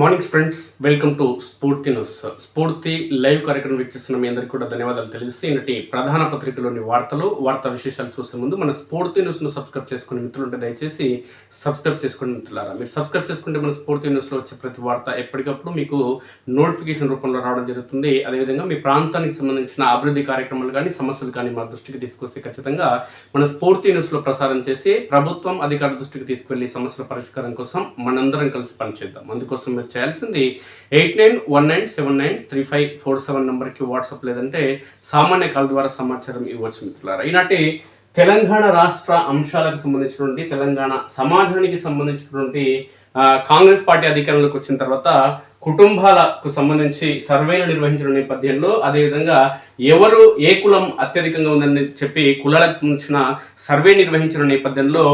Morning friends, welcome to స్ఫూర్తి news. స్ఫూర్తి live కార్యక్రమం వీక్షిస్తున్న మీ అందరికీ కూడా ధన్యవాదాలు తెలియజేసి ఈనాటి ప్రధాన పత్రికలోని వార్తా విశేషాలు చూసే ముందు మన స్ఫూర్తి న్యూస్ను సబ్స్క్రైబ్ చేసుకునే మిత్రులుంటే దయచేసి సబ్స్క్రైబ్ చేసుకునే మిత్రులారా. మీరు సబ్స్క్రైబ్ చేసుకుంటే మన స్ఫూర్తి న్యూస్లో వచ్చే ప్రతి వార్త ఎప్పటికప్పుడు మీకు నోటిఫికేషన్ రూపంలో రావడం జరుగుతుంది. అదేవిధంగా మీ ప్రాంతానికి సంబంధించిన అభివృద్ధి కార్యక్రమాలు కానీ సమస్యలు కానీ మా దృష్టికి తీసుకొస్తే ఖచ్చితంగా మన స్ఫూర్తి న్యూస్లో ప్రసారం చేసి ప్రభుత్వం అధికారుల దృష్టికి తీసుకువెళ్ళి సమస్యల పరిష్కారం కోసం మనందరం కలిసి పనిచేద్దాం. అందుకోసం మీరు చేయాల్సింది 8919793547 నంబర్కి వాట్సాప్ లేదంటే సామాన్య కాల్ ద్వారా సమాచారం ఇవ్వచ్చు మిత్రులారా. ఈనాటి తెలంగాణ రాష్ట్ర అంశాలకు సంబంధించినటువంటి తెలంగాణ సమాజానికి సంబంధించినటువంటి కాంగ్రెస్ పార్టీ అధికారంలోకి వచ్చిన తర్వాత కుటుంబాలకు సంబంధించి సర్వేలు నిర్వహించిన నేపథ్యంలో, అదేవిధంగా ఎవరు ఏ కులం అత్యధికంగా ఉందని చెప్పి కులాలకు సంబంధించిన సర్వే నిర్వహించిన నేపథ్యంలో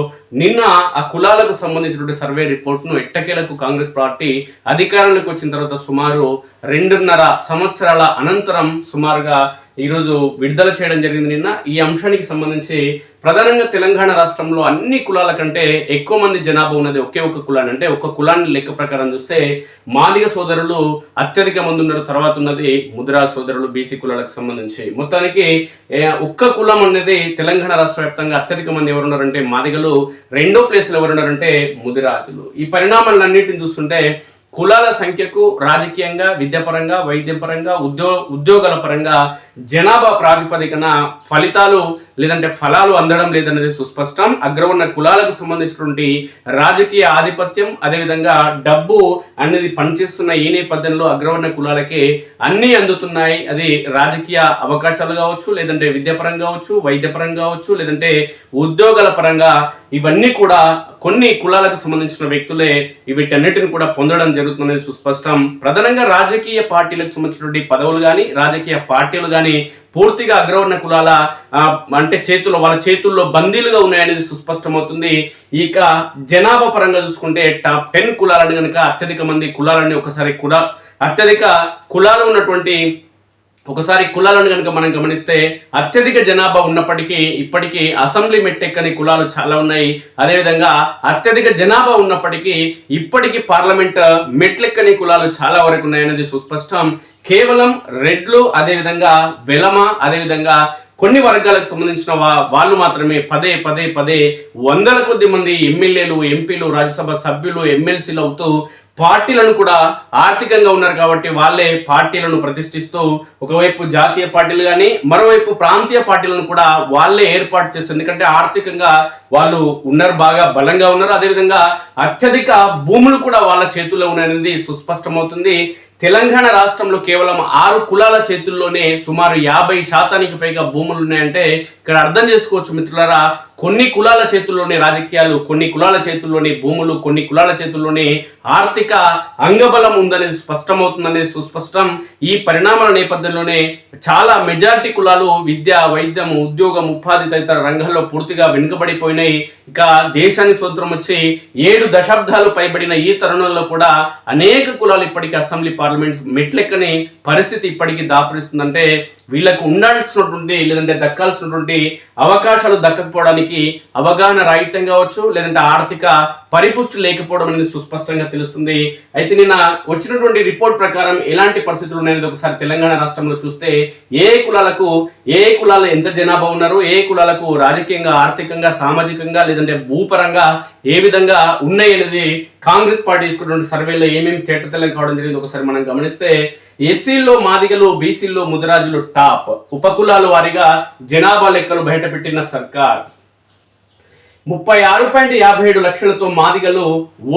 నిన్న ఆ కులాలకు సంబంధించినటువంటి సర్వే రిపోర్ట్ను ఎట్టకేలకు కాంగ్రెస్ పార్టీ అధికారంలోకి వచ్చిన తర్వాత సుమారు 2.5 సంవత్సరాల అనంతరం సుమారుగా ఈరోజు విడుదల చేయడం జరిగింది. నిన్న ఈ అంశానికి సంబంధించి ప్రధానంగా తెలంగాణ రాష్ట్రంలో అన్ని కులాల కంటే ఎక్కువ మంది జనాభా ఉన్నది ఒకే ఒక కులాన్ని, అంటే ఒక కులాన్ని లెక్క ప్రకారం చూస్తే మాదిగ సోదరులు అత్యధిక మంది ఉన్నారు. తర్వాత ఉన్నది ముదిరా సోదరులు, బీసీ కులాలకు సంబంధించి. మొత్తానికి ఒక్క కులం అనేది తెలంగాణ రాష్ట్ర వ్యాప్తంగా అత్యధిక మంది ఎవరున్నారంటే మాదిగలు, రెండో ప్లేస్లో ఎవరున్నారంటే ముదిరాజులు. ఈ పరిణామాలన్నింటిని చూస్తుంటే కులాల సంఖ్యకు రాజకీయంగా, విద్యాపరంగా, వైద్యపరంగా, ఉద్యోగాల పరంగా జనాభా ప్రాతిపదికన ఫలితాలు లేదంటే ఫలాలు అందడం లేదనేది సుస్పష్టం. అగ్రవర్ణ కులాలకు సంబంధించినటువంటి రాజకీయ ఆధిపత్యం, అదేవిధంగా డబ్బు అనేది పనిచేస్తున్న ఈ నేపథ్యంలో అగ్రవర్ణ కులాలకి అన్నీ అందుతున్నాయి. అది రాజకీయ అవకాశాలు కావచ్చు, లేదంటే విద్యాపరంగా కావచ్చు, వైద్యపరంగా కావచ్చు, లేదంటే ఉద్యోగాల పరంగా ఇవన్నీ కూడా కొన్ని కులాలకు సంబంధించిన వ్యక్తులే వీటన్నిటిని కూడా పొందడం జరుగుతుందనేది సుస్పష్టం. ప్రధానంగా రాజకీయ పార్టీలకు సంబంధించినటువంటి పదవులు కానీ, రాజకీయ పార్టీలు కానీ పూర్తిగా అగ్రవర్ణ కులాల అంటే వాళ్ళ చేతుల్లో బందీలుగా ఉన్నాయనేది సుస్పష్టమవుతుంది. ఇక జనాభా పరంగా చూసుకుంటే టాప్ 10 కులాలని కనుక అత్యధిక మంది కులాలని అత్యధిక కులాలు ఉన్నటువంటి కులాలను కనుక మనం గమనిస్తే అత్యధిక జనాభా ఉన్నప్పటికీ ఇప్పటికీ అసెంబ్లీ మెట్టెక్కని కులాలు చాలా ఉన్నాయి. అదేవిధంగా అత్యధిక జనాభా ఉన్నప్పటికీ ఇప్పటికీ పార్లమెంట్ మెట్లెక్కని కులాలు చాలా వరకు ఉన్నాయనేది సుస్పష్టం. కేవలం రెడ్లు, అదేవిధంగా వెలమ, అదేవిధంగా కొన్ని వర్గాలకు సంబంధించిన వాళ్ళు మాత్రమే పదే వందల కొద్ది మంది ఎమ్మెల్యేలు, ఎంపీలు, రాజ్యసభ సభ్యులు, ఎమ్మెల్సీలు అవుతూ పార్టీలను కూడా ఆర్థికంగా ఉన్నారు. కాబట్టి వాళ్ళే పార్టీలను ప్రతిష్ఠిస్తూ ఒకవైపు జాతీయ పార్టీలు కానీ మరోవైపు ప్రాంతీయ పార్టీలను కూడా వాళ్ళే ఏర్పాటు చేస్తారు. ఎందుకంటే ఆర్థికంగా వాళ్ళు ఉన్నారు, బాగా బలంగా ఉన్నారు. అదేవిధంగా అత్యధిక భూములు కూడా వాళ్ళ చేతుల్లో ఉన్నాయనేది సుస్పష్టమవుతుంది. తెలంగాణ రాష్ట్రంలో కేవలం 6 కులాల చేతుల్లోనే సుమారు 50% పైగా భూములు ఉన్నాయంటే ఇక్కడ అర్థం చేసుకోవచ్చు మిత్రులారా, కొన్ని కులాల చేతుల్లోనే రాజకీయాలు, కొన్ని కులాల చేతుల్లోనే భూములు, కొన్ని కులాల చేతుల్లోనే ఆర్థిక అంగబలం ఉందనేది స్పష్టమవుతుందనేది సుస్పష్టం. ఈ పరిణామాల నేపథ్యంలోనే చాలా మెజారిటీ కులాలు విద్య, వైద్యం, ఉద్యోగం, ఉపాధి తదితర రంగాల్లో పూర్తిగా వెనుకబడిపోయినాయి. ఇక దేశానికి స్వతంత్రం వచ్చి 7 దశాబ్దాలు పైబడిన ఈ తరుణంలో కూడా అనేక కులాలు ఇప్పటికీ అసెంబ్లీ, పార్లమెంట్ మెట్లెక్కని పరిస్థితి ఇప్పటికీ దాపురిస్తుందంటే వీళ్ళకు ఉండాల్సినటువంటి లేదంటే దక్కాల్సినటువంటి అవకాశాలు దక్కకపోవడానికి అవగాహన రాహిత్యం కావచ్చు, లేదంటే ఆర్థిక పరిపుష్టి లేకపోవడం అనేది సుస్పష్టంగా తెలుస్తుంది. అయితే నిన్న వచ్చినటువంటి రిపోర్ట్ ప్రకారం ఎలాంటి పరిస్థితులు ఉన్నాయనేది ఒకసారి తెలంగాణ రాష్ట్రంలో చూస్తే ఏ కులాలు ఎంత జనాభా ఉన్నారు, ఏ కులాలకు రాజకీయంగా, ఆర్థికంగా, సామాజికంగా, లేదంటే భూపరంగా ఏ విధంగా ఉన్నాయి అనేది కాంగ్రెస్ పార్టీ తీసుకున్నటువంటి సర్వేలో ఏమేమి తేటతెల్లం కావడం జరిగింది ఒకసారి మనం గమనిస్తే, ఎస్సీల్లో మాదిగలు, బీసీల్లో ముదిరాజులు టాప్. ఉపకులాల వారీగా జనాభా లెక్కలు బయటపెట్టిన సర్కార్ 36.57 లక్షలతో మాదిగలు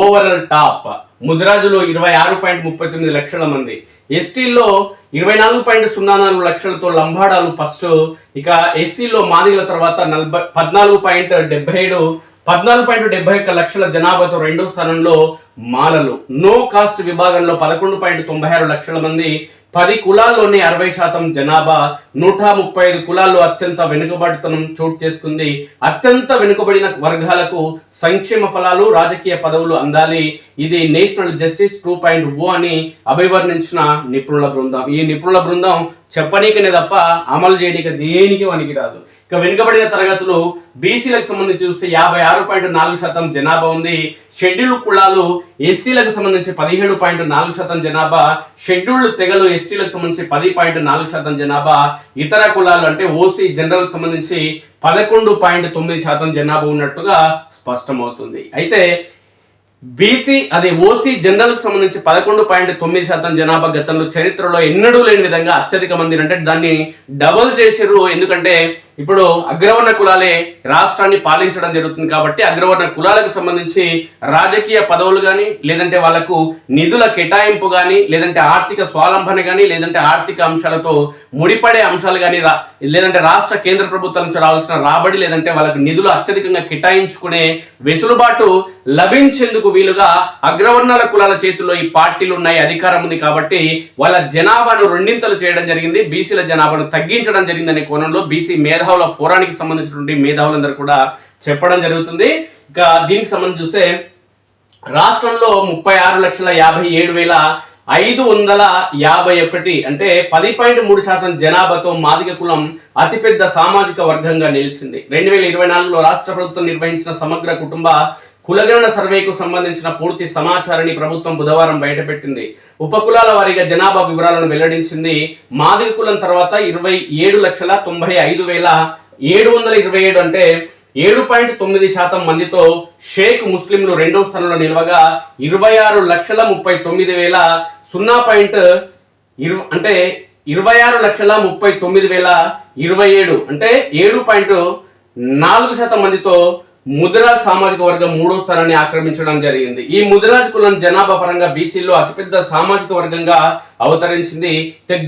ఓవరాల్ టాప్. ముదిరాజులు 26.39 లక్షల మంది. ఎస్టీల్లో 24.04 లక్షలతో లంబాడాలు ఫస్ట్. ఇక ఎస్సీలో మాదిగల తర్వాత 14.71 లక్షల జనాభాతో రెండో స్థానంలో మాలలు. నో కాస్ట్ విభాగంలో 11.96 లక్షల మంది. 10 కులాల్లోనే 60% జనాభా. 135 కులాల్లో అత్యంత వెనుకబడితనం చోటు చేసుకుంది. అత్యంత వెనుకబడిన వర్గాలకు సంక్షేమ ఫలాలు, రాజకీయ పదవులు అందాలి. ఇది నేషనల్ జస్టిస్ 2.0 అని అభివర్ణించిన నిపుణుల బృందం. ఈ నిపుణుల బృందం చెప్పనీకనే తప్ప అమలు చేయడానికి దేనికి పనికిరాదు. ఇక వెనుకబడిన తరగతులు బీసీలకు సంబంధించి చూస్తే 56.4% జనాభా ఉంది. షెడ్యూల్డ్ కులాలు ఎస్సీలకు సంబంధించి 17.4% జనాభా, షెడ్యూల్డ్ తెగలు ఎస్టీలకు సంబంధించి 10.4% జనాభా, ఇతర కులాలు అంటే ఓసీ జనరల్ సంబంధించి 11.9% జనాభా ఉన్నట్టుగా స్పష్టమవుతుంది. అయితే బీసీ అదే ఓసీ జనరల్ కు సంబంధించి 11.9% జనాభా గతంలో చరిత్రలో ఎన్నడూ లేని విధంగా అత్యధిక మంది, అంటే దాన్ని డబుల్ చేసిర్రు. ఎందుకంటే ఇప్పుడు అగ్రవర్ణ కులాలే రాష్ట్రాన్ని పాలించడం జరుగుతుంది కాబట్టి అగ్రవర్ణ కులాలకు సంబంధించి రాజకీయ పదవులు కానీ, లేదంటే వాళ్ళకు నిధుల కేటాయింపు కానీ, లేదంటే ఆర్థిక స్వావలంబన కానీ, లేదంటే ఆర్థిక అంశాలతో ముడిపడే అంశాలు కానీ, లేదంటే రాష్ట్ర కేంద్ర ప్రభుత్వం నుంచి రావాల్సిన రాబడి, లేదంటే వాళ్ళకు నిధులు అత్యధికంగా కేటాయించుకునే వెసులుబాటు లభించేందుకు వీలుగా అగ్రవర్ణాల కులాల చేతుల్లో ఈ పార్టీలు ఉన్నాయి, అధికారం ఉంది కాబట్టి వాళ్ళ జనాభాను రెండింతలు చేయడం జరిగింది, బీసీల జనాభాను తగ్గించడం జరిగిందనే కోణంలో బీసీ మేధావుల ఫోరానికి సంబంధించినటువంటి మేధావులందరూ కూడా చెప్పడం జరుగుతుంది. ఇక దీనికి సంబంధించి చూస్తే రాష్ట్రంలో 36,57,551 అంటే 10.3% జనాభాతో మాదిగ కులం అతిపెద్ద సామాజిక వర్గంగా నిలిచింది. 2024లో రాష్ట్ర ప్రభుత్వం నిర్వహించిన సమగ్ర కుటుంబ కులగణన సర్వేకు సంబంధించిన పూర్తి సమాచారాన్ని ప్రభుత్వం బుధవారం బయటపెట్టింది. ఉపకులాల వారీగా జనాభా వివరాలను వెల్లడించింది. మాదిగ కులం తర్వాత 27,95,727 అంటే 7.9% మందితో షేక్ ముస్లింలు రెండవ స్థానంలో నిలవగా 26,39,0 అంటే 26,39,027 అంటే 7.4% మందితో ముదిరాజ్ సామాజిక వర్గం మూడో స్థానాన్ని ఆక్రమించడం జరిగింది. ఈ ముదిరాజ్ కులం జనాభా పరంగా బీసీలో అతిపెద్ద సామాజిక వర్గంగా అవతరించింది.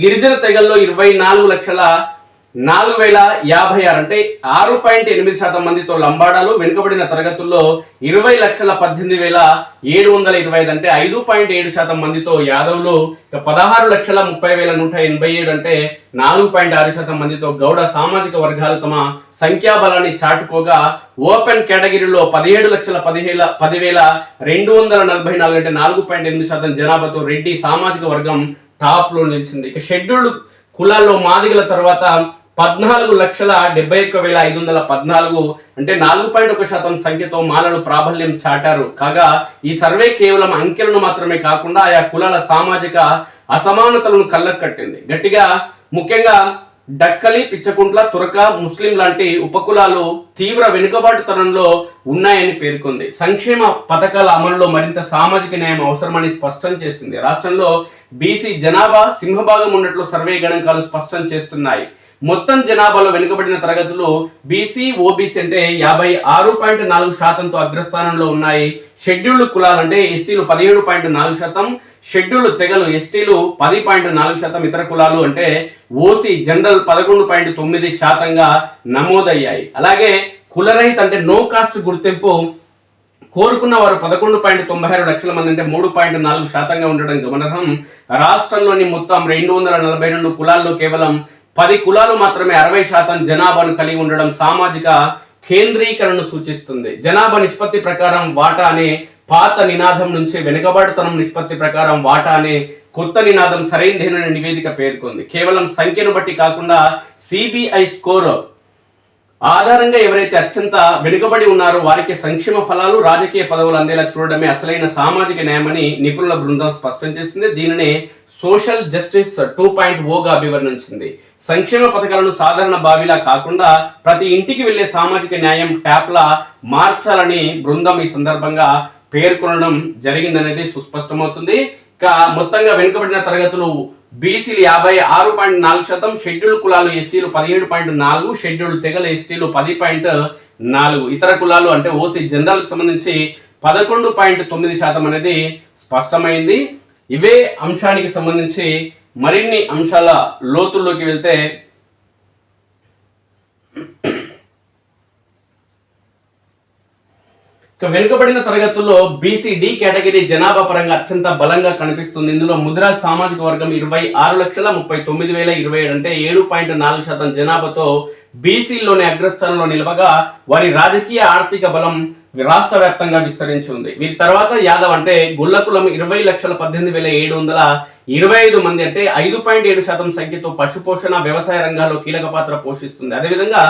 గిరిజన తెగల్లో 24,04,056 అంటే 6.8% మందితో లంబాడాలు, వెనుకబడిన తరగతుల్లో 20,18,725 అంటే 5.7% మందితో యాదవులు, 16,30,187 అంటే 4.6% మందితో గౌడ సామాజిక వర్గాలు తమ సంఖ్యాబలాన్ని చాటుకోగా ఓపెన్ కేటగిరీలో 17,10,244 అంటే 4.8% జనాభాతో రెడ్డి సామాజిక వర్గం టాప్ లో నిలిచింది. ఇక షెడ్యూల్డ్ కులాల్లో మాదిగల తర్వాత 14,71,514 అంటే 4.1% సంఖ్యతో మాలలు ప్రాబల్యం చాటారు. కాగా ఈ సర్వే కేవలం అంకెలను మాత్రమే కాకుండా ఆయా కులాల సామాజిక అసమానతలను కళ్ళకు కట్టింది. గట్టిగా ముఖ్యంగా డక్కలి, పిచ్చకుంట్ల, తురక, ముస్లిం లాంటి ఉపకులాలు తీవ్ర వెనుకబాటుతనంలో ఉన్నాయని పేర్కొంది. సంక్షేమ పథకాల అమలులో మరింత సామాజిక న్యాయం అవసరమని స్పష్టం చేసింది. రాష్ట్రంలో బీసీ జనాభా సింహభాగం ఉన్నట్లు సర్వే గణాంకాలు స్పష్టం చేస్తున్నాయి. మొత్తం జనాభాలో వెనుకబడిన తరగతులు బీసీ, ఓబీసీ అంటే 56.4%తో అగ్రస్థానంలో ఉన్నాయి. షెడ్యూల్డ్ కులాలు అంటే ఎస్సీలు 17.4%, షెడ్యూల్డ్ తెగలు ఎస్టీలు 10.4%, ఇతర కులాలు అంటే ఓసీ జనరల్ 11.9%గా నమోదయ్యాయి. అలాగే కులరహిత అంటే నో కాస్ట్ గుర్తింపు కోరుకున్న వారు 11.96 లక్షల మంది అంటే 3.4%గా ఉండడం గమనార్హం. రాష్ట్రంలోని మొత్తం 242 కులాల్లో కేవలం 10 కులాలు మాత్రమే 60% జనాభాను కలిగి ఉండడం సామాజిక కేంద్రీకరణను సూచిస్తుంది. జనాభా నిష్పత్తి ప్రకారం వాటా అనే పాత నినాదం నుంచి వెనుకబాటుతనం నిష్పత్తి ప్రకారం వాటా అనే కొత్త నినాదం సరైనదేనని నివేదిక పేర్కొంది. కేవలం సంఖ్యను బట్టి కాకుండా సిబిఐ స్కోర్ ఆధారంగా ఎవరైతే అత్యంత వెనుకబడి ఉన్నారో వారికి సంక్షేమ ఫలాలు, రాజకీయ పదవులు అందేలా చూడడమే అసలైన సామాజిక న్యాయమని నిపుణుల బృందం స్పష్టం చేసింది. దీనినే సోషల్ జస్టిస్ 2.0గా అభివర్ణించింది. సంక్షేమ పథకాలను సాధారణ బావిలా కాకుండా ప్రతి ఇంటికి వెళ్లే సామాజిక న్యాయం ట్యాప్లా మార్చాలని బృందం ఈ సందర్భంగా పేర్కొనడం జరిగిందనేది సుస్పష్టమవుతుంది. ఇక మొత్తంగా వెనుకబడిన తరగతులు బీసీలు 56.4%, షెడ్యూల్డ్ కులాలు ఎస్సీలు 17.4%, షెడ్యూల్డ్ తెగల ఎస్టీలు 10.4%, ఇతర కులాలు అంటే ఓసీ జనరల్ కి సంబంధించి 11.9% అనేది స్పష్టమైంది. ఇవే అంశానికి సంబంధించి మరిన్ని అంశాల లోతుల్లోకి వెళ్తే వెనుకబడిన తరగతుల్లో బీసీడీ కేటగిరీ జనాభా పరంగా అత్యంత బలంగా కనిపిస్తుంది. ఇందులో ముదిరాజ్ సామాజిక వర్గం 26,39,027 అంటే 7.4% జనాభాతో బీసీల్లోని అగ్రస్థానంలో నిలవగా వారి రాజకీయ ఆర్థిక బలం రాష్ట్ర వ్యాప్తంగా విస్తరించి ఉంది. వీరి తర్వాత యాదవ్ అంటే గుల్ల కులం 20,18,725 మంది అంటే 5.7% సంఖ్యతో పశుపోషణ వ్యవసాయ రంగాల్లో కీలక పాత్ర పోషిస్తుంది. అదేవిధంగా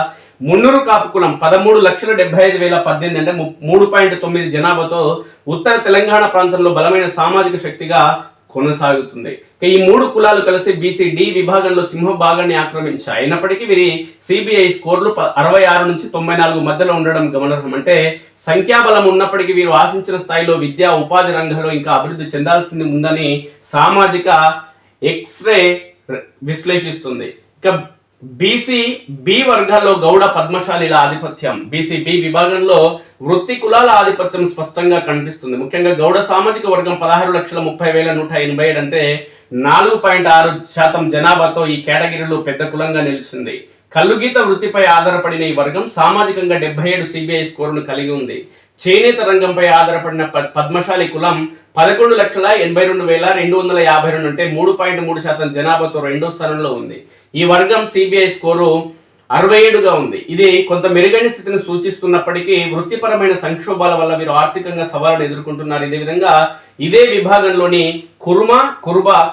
మున్నూరు కాపు కులం 13,75,018 అంటే 3.9 జనాభాతో ఉత్తర తెలంగాణ ప్రాంతంలో బలమైన సామాజిక శక్తిగా కొనసాగుతుంది. ఈ మూడు కులాలు కలిసి బీసీ డి విభాగంలో సింహ భాగాన్ని ఆక్రమించాయి. అయినప్పటికీ వీరి సిబిఐ స్కోర్లు 66 నుంచి 94 మధ్యలో ఉండడం గమనార్హం. అంటే సంఖ్యాబలం ఉన్నప్పటికీ వీరు ఆశించిన స్థాయిలో విద్యా ఉపాధి రంగంలో ఇంకా అభివృద్ధి చెందాల్సింది ఉందని సామాజిక ఎక్స్రే విశ్లేషిస్తుంది. ఇక బీసీ బి వర్గాల్లో గౌడ పద్మశాలిల ఆధిపత్యం. బీసీ బి విభాగంలో వృత్తి కులాల ఆధిపత్యం స్పష్టంగా కనిపిస్తుంది. ముఖ్యంగా గౌడ సామాజిక వర్గం 16,30,187 అంటే 4.6% జనాభాతో ఈ కేటగిరీలో పెద్ద కులంగా నిలిచింది. కల్లుగీత వృత్తిపై ఆధారపడిన ఈ వర్గం సామాజికంగా 77 సిబిఐ స్కోరును కలిగి ఉంది. చేనేత రంగంపై ఆధారపడిన పద్మశాలి కులం 11,82,252 అంటే 3.3% జనాభాతో రెండో స్థానంలో ఉంది. ఈ వర్గం సిబిఐ స్కోరు 67గా ఉంది. ఇది కొంత మెరుగైన స్థితిని సూచిస్తున్నప్పటికీ వృత్తిపరమైన సంక్షోభాల వల్ల వీరు ఆర్థికంగా సవాళ్లను ఎదుర్కొంటున్నారు. ఇదే విధంగా ఇదే విభాగంలోని కురుబ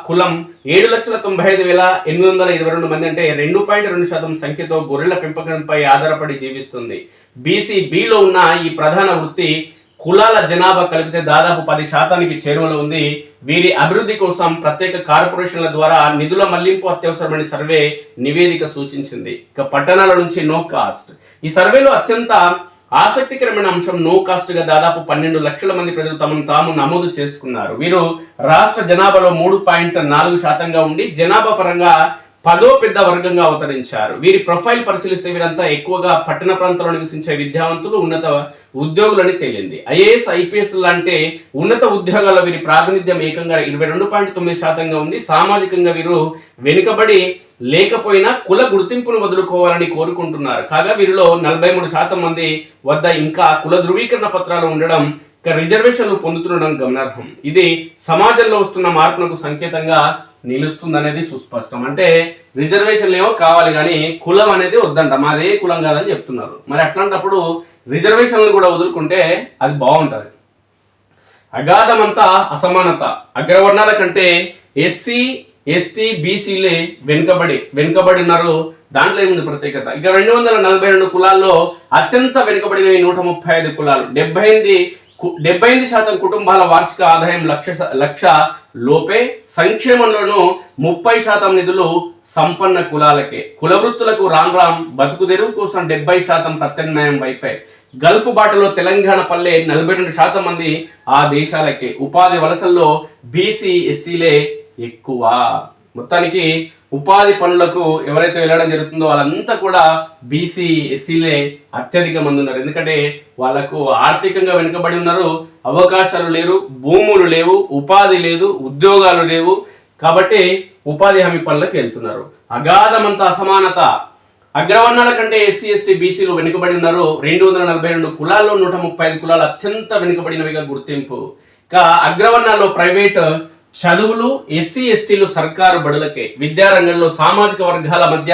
కులం 7,95,822 మంది అంటే 2.2% సంఖ్యతో గొర్రెల పెంపకంపై ఆధారపడి జీవిస్తుంది. బీసీ బిలో ఉన్న ఈ ప్రధాన వృత్తి కులాల జనాభా కలిపితే దాదాపు 10% చేరువలో ఉంది. వీరి అభివృద్ధి కోసం ప్రత్యేక కార్పొరేషన్ల ద్వారా నిధుల మళ్లింపు అత్యవసరమైన సర్వే నివేదిక సూచించింది. ఇక పట్టణాల నుంచి నో కాస్ట్. ఈ సర్వేలో అత్యంత ఆసక్తికరమైన అంశం నో కాస్ట్ గా దాదాపు 12 లక్షల మంది ప్రజలు తమను తాము నమోదు చేసుకున్నారు. వీరు రాష్ట్ర జనాభాలో 3.4%గా ఉండి జనాభా పరంగా 10వ పెద్ద వర్గంగా అవతరించారు. వీరి ప్రొఫైల్ పరిశీలిస్తే వీరంతా ఎక్కువగా పట్టణ ప్రాంతాల్లో నివసించే విద్యావంతులు, ఉన్నత ఉద్యోగులని తేలింది. ఐఏఎస్ ఐపీఎస్ లాంటి ఉన్నత ఉద్యోగాల్లో వీరి ప్రాతినిధ్యం ఏకంగా 22.9%గా ఉంది. సామాజికంగా వీరు వెనుకబడి లేకపోయినా కుల గుర్తింపును వదులుకోవాలని కోరుకుంటున్నారు. కాగా వీరిలో 43% మంది వద్ద ఇంకా కుల ధృవీకరణ పత్రాలు ఉండడం, రిజర్వేషన్లు పొందుతుండడం గమనార్హం. ఇది సమాజంలో వస్తున్న మార్పులకు సంకేతంగా నిలుస్తుందనేది సుస్పష్టం. అంటే రిజర్వేషన్లు ఏమో కావాలి కానీ కులం అనేది వద్దంట, మాదే కులం కాదని చెప్తున్నారు. మరి అట్లాంటప్పుడు రిజర్వేషన్లు కూడా వదులుకుంటే అది బాగుంటుంది. అగాధమంతా అసమానత. అగ్రవర్ణాల కంటే ఎస్సీ ఎస్టీ బీసీలే వెనుకబడి ఉన్నారు. దాంట్లో ఏముంది ప్రత్యేకత? ఇక 242 కులాల్లో అత్యంత వెనుకబడినవి 135 కులాలు. 78% కుటుంబాల వార్షిక ఆదాయం లక్ష లోపే. సంక్షేమంలోనూ 30% నిధులు సంపన్న కులాలకే. కుల వృత్తులకు రామ్ బతుకు తెరువు కోసం 70% ప్రత్యామ్నాయం వైపే. గల్ఫ్ బాటలో తెలంగాణ పల్లె 42% మంది ఆ దేశాలకే. ఉపాధి వలసల్లో బీసీ ఎస్సీలే ఎక్కువ. మొత్తానికి ఉపాధి పనులకు ఎవరైతే వెళ్ళడం జరుగుతుందో వాళ్ళంతా కూడా బీసీ ఎస్సీలే అత్యధిక మంది ఉన్నారు. ఎందుకంటే వాళ్ళకు ఆర్థికంగా వెనుకబడి ఉన్నారు, అవకాశాలు లేరు, భూములు లేవు, ఉపాధి లేదు, ఉద్యోగాలు లేవు. కాబట్టి ఉపాధి హామీ పనులకు వెళ్తున్నారు. అగాధమంత అసమానత. అగ్రవర్ణాల కంటే ఎస్సీ ఎస్టీ బీసీలు వెనుకబడి ఉన్నారు. 242 కులాల్లో 135 కులాలు అత్యంత వెనుకబడినవిగా గుర్తింపు. ఇక అగ్రవర్ణాల్లో ప్రైవేట్ చదువులు, ఎస్సీ ఎస్టీలు సర్కారు బడులకే. విద్యారంగంలో సామాజిక వర్గాల మధ్య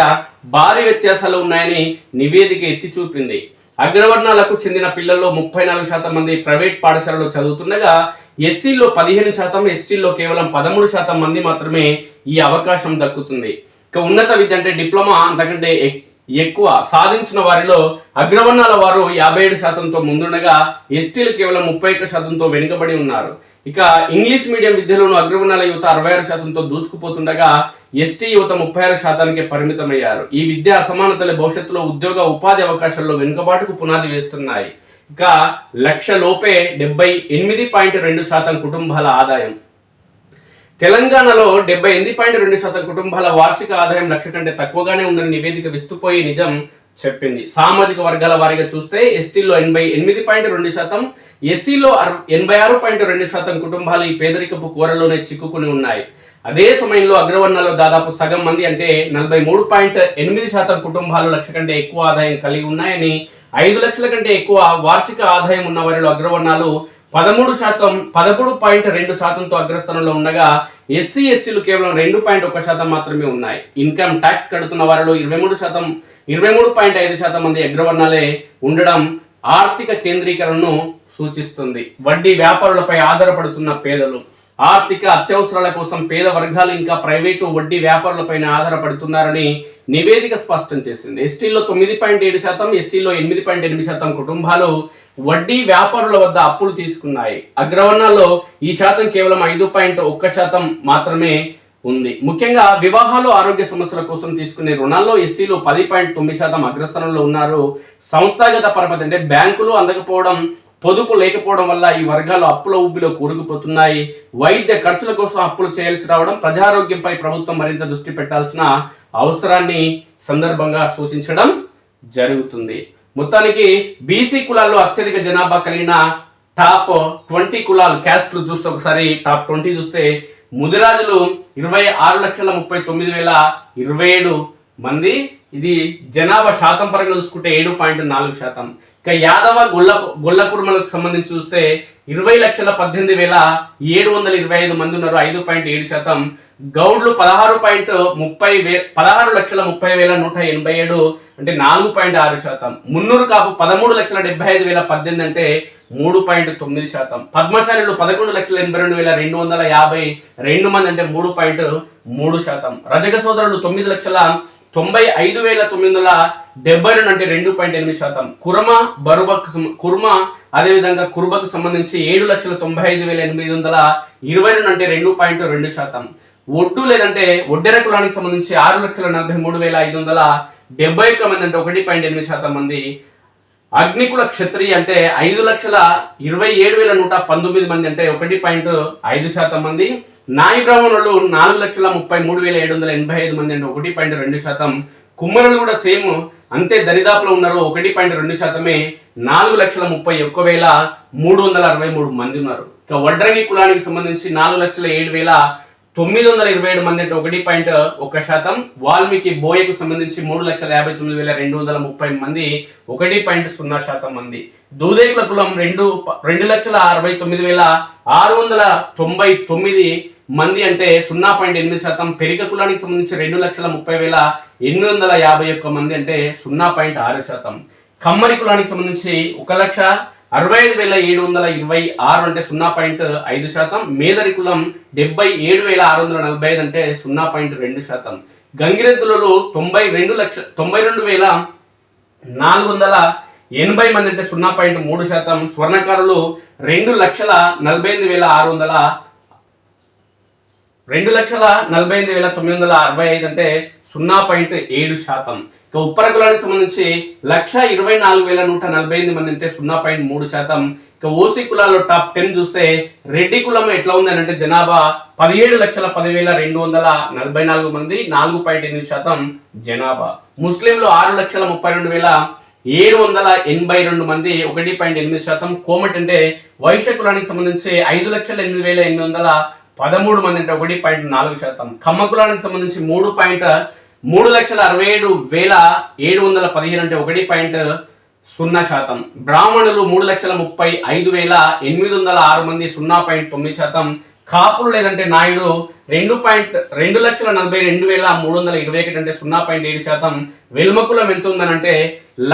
భారీ వ్యత్యాసాలు ఉన్నాయని నివేదిక ఎత్తి చూపింది. అగ్రవర్ణాలకు చెందిన పిల్లల్లో 34% మంది ప్రైవేట్ పాఠశాలలో చదువుతుండగా ఎస్సీలో 15%, ఎస్టీల్లో కేవలం 13% మంది మాత్రమే ఈ అవకాశం దక్కుతుంది. ఇక ఉన్నత విద్య అంటే డిప్లొమా అంతకంటే ఎక్కువ సాధించిన వారిలో అగ్రవర్ణాల వారు 57%తో ముందుండగా ఎస్టీలు కేవలం 31%తో వెనుకబడి ఉన్నారు. ఇక ఇంగ్లీష్ మీడియం విద్యలోనూ అగ్రవర్ణాల యువత 66%తో దూసుకుపోతుండగా ఎస్టీ యువత 36%కే పరిమితమయ్యారు. ఈ విద్యా అసమానతలే భవిష్యత్తులో ఉద్యోగ ఉపాధి అవకాశాల్లో వెనుకబాటుకు పునాది వేస్తున్నాయి. ఇక లక్ష లోపే 78.2% కుటుంబాల ఆదాయం. తెలంగాణలో 78.2% కుటుంబాల వార్షిక ఆదాయం లక్ష కంటే తక్కువగానే ఉందని నివేదిక విస్తుపోయి నిజం చెప్పింది. సామాజిక వర్గాల వారీగా చూస్తే ఎస్టీలో 88.2%, ఎస్సీలో 86.2% కుటుంబాలు ఈ పేదరికపు కోరలోనే చిక్కుకుని ఉన్నాయి. అదే సమయంలో అగ్రవర్ణాల్లో దాదాపు సగం మంది అంటే 43.8% కుటుంబాలు లక్ష కంటే ఎక్కువ ఆదాయం కలిగి ఉన్నాయని, 5 లక్షల కంటే ఎక్కువ వార్షిక ఆదాయం ఉన్న వారిలో అగ్రవర్ణాలు 13.2%తో అగ్రస్థానంలో ఉండగా ఎస్సీ ఎస్టీలు కేవలం 2.1% మాత్రమే ఉన్నాయి. ఇన్కమ్ ట్యాక్స్ కడుతున్న వారిలో 23.5% మంది అగ్రవర్ణాలే ఉండడం ఆర్థిక కేంద్రీకరణను సూచిస్తుంది. వడ్డీ వ్యాపారులపై ఆధారపడుతున్న పేదలు, ఆర్థిక అత్యవసరాల కోసం పేద వర్గాలు ఇంకా ప్రైవేటు వడ్డీ వ్యాపారులపైన ఆధారపడుతున్నారని నివేదిక స్పష్టం చేసింది. ఎస్టీలో 9.7%, ఎస్సీలో 8.8% కుటుంబాలు వడ్డీ వ్యాపారుల వద్ద అప్పులు తీసుకున్నాయి. అగ్రవర్ణాల్లో ఈ శాతం కేవలం 5.1% మాత్రమే ఉంది. ముఖ్యంగా వివాహాలు, ఆరోగ్య సమస్యల కోసం తీసుకునే రుణాల్లో ఎస్సీలు 10.9% అగ్రస్థానంలో ఉన్నారు. సంస్థాగత పరపతి అంటే బ్యాంకులు అందకపోవడం, పొదుపు లేకపోవడం వల్ల ఈ వర్గాలు అప్పుల ఊబిలో కూరుకుపోతున్నాయి. వైద్య ఖర్చుల కోసం అప్పులు చేయాల్సి రావడం, ప్రజారోగ్యంపై ప్రభుత్వం మరింత దృష్టి పెట్టాల్సిన అవసరాన్ని సందర్భంగా సూచించడం జరుగుతుంది. మొత్తానికి బీసీ కులాల్లో అత్యధిక జనాభా కలిగిన టాప్ 20 కులాలు క్యాస్ట్లు చూస్తే ఒకసారి టాప్ 20 చూస్తే ముదిరాజులు 26,39,027 మంది. ఇది జనాభా శాతం పరంగా చూసుకుంటే 7.4%. ఇక యాదవ గొల్ల కుర్మలకు సంబంధించి చూస్తే 20,18,725 మంది ఉన్నారు, 5.7%. గౌడ్లు 16,30,187 అంటే 4.6%. మున్నూరు కాపు 13,75,018 అంటే 3.9%. పద్మశాలులు 11,82,252 మంది అంటే 3.3%. రజక సోదరులు 9,95,972 అంటే 2.8%. కుర్మ అదేవిధంగా కుర్బకు సంబంధించి 7,95,822 అంటే 2.2%. ఒడ్డు లేదంటే ఒడ్డెర కులానికి సంబంధించి 6,43,571 మంది అంటే 1.8% మంది. అగ్నికుల క్షత్రియ అంటే 5,27,119 మంది అంటే 1.5% మంది. నాయి బ్రాహ్మణులు 4,33,785 మంది అంటే 1.2%. కుమ్మరులు కూడా సేమ్ అంతే దరిదాపులో ఉన్నారు, 1.2%. 4,31,363 మంది ఉన్నారు. ఇక వడ్రంగి కులానికి సంబంధించి 4,07,927 మంది అంటే 1.1%. వాల్మీకి బోయకు సంబంధించి 3,59,230 మంది 1.0% మంది. దూదేకుల కులం 2,69,699 మంది అంటే 0.8%. పెరిక కులానికి సంబంధించి 2,30,851 మంది అంటే 0.6%. కమ్మరి కులానికి సంబంధించి 1,65,726 అంటే 0.5%. మేదరి కులం 77,645 అంటే 0.2%. గంగిరెద్దులలో 92,480 మంది అంటే 0.3%. స్వర్ణకారులు 2,48,965 అంటే 0.7%. ఇక ఉప్పర కులానికి సంబంధించి 1,24,148 మంది అంటే 0.3%. ఇక ఓసీ కులాల్లో టాప్ 10 చూస్తే రెడ్డి కులం ఎట్లా ఉంది అంటే జనాభా 17,10,244 మంది, 4.8% జనాభా. ముస్లింలు 6,32,782 మంది, 1.8%. కోమటి అంటే వైశ్య కులానికి సంబంధించి 5,08,813 మంది అంటే 1.4%. కమ్మ కులానికి సంబంధించి 3,67,715 అంటే 1.0%. బ్రాహ్మణులు 3,35,806 మంది, 0.9%. కాపులు లేదంటే నాయుడు 2,42,321 అంటే 0.7%. వెల్మకులం ఎంత ఉందనంటే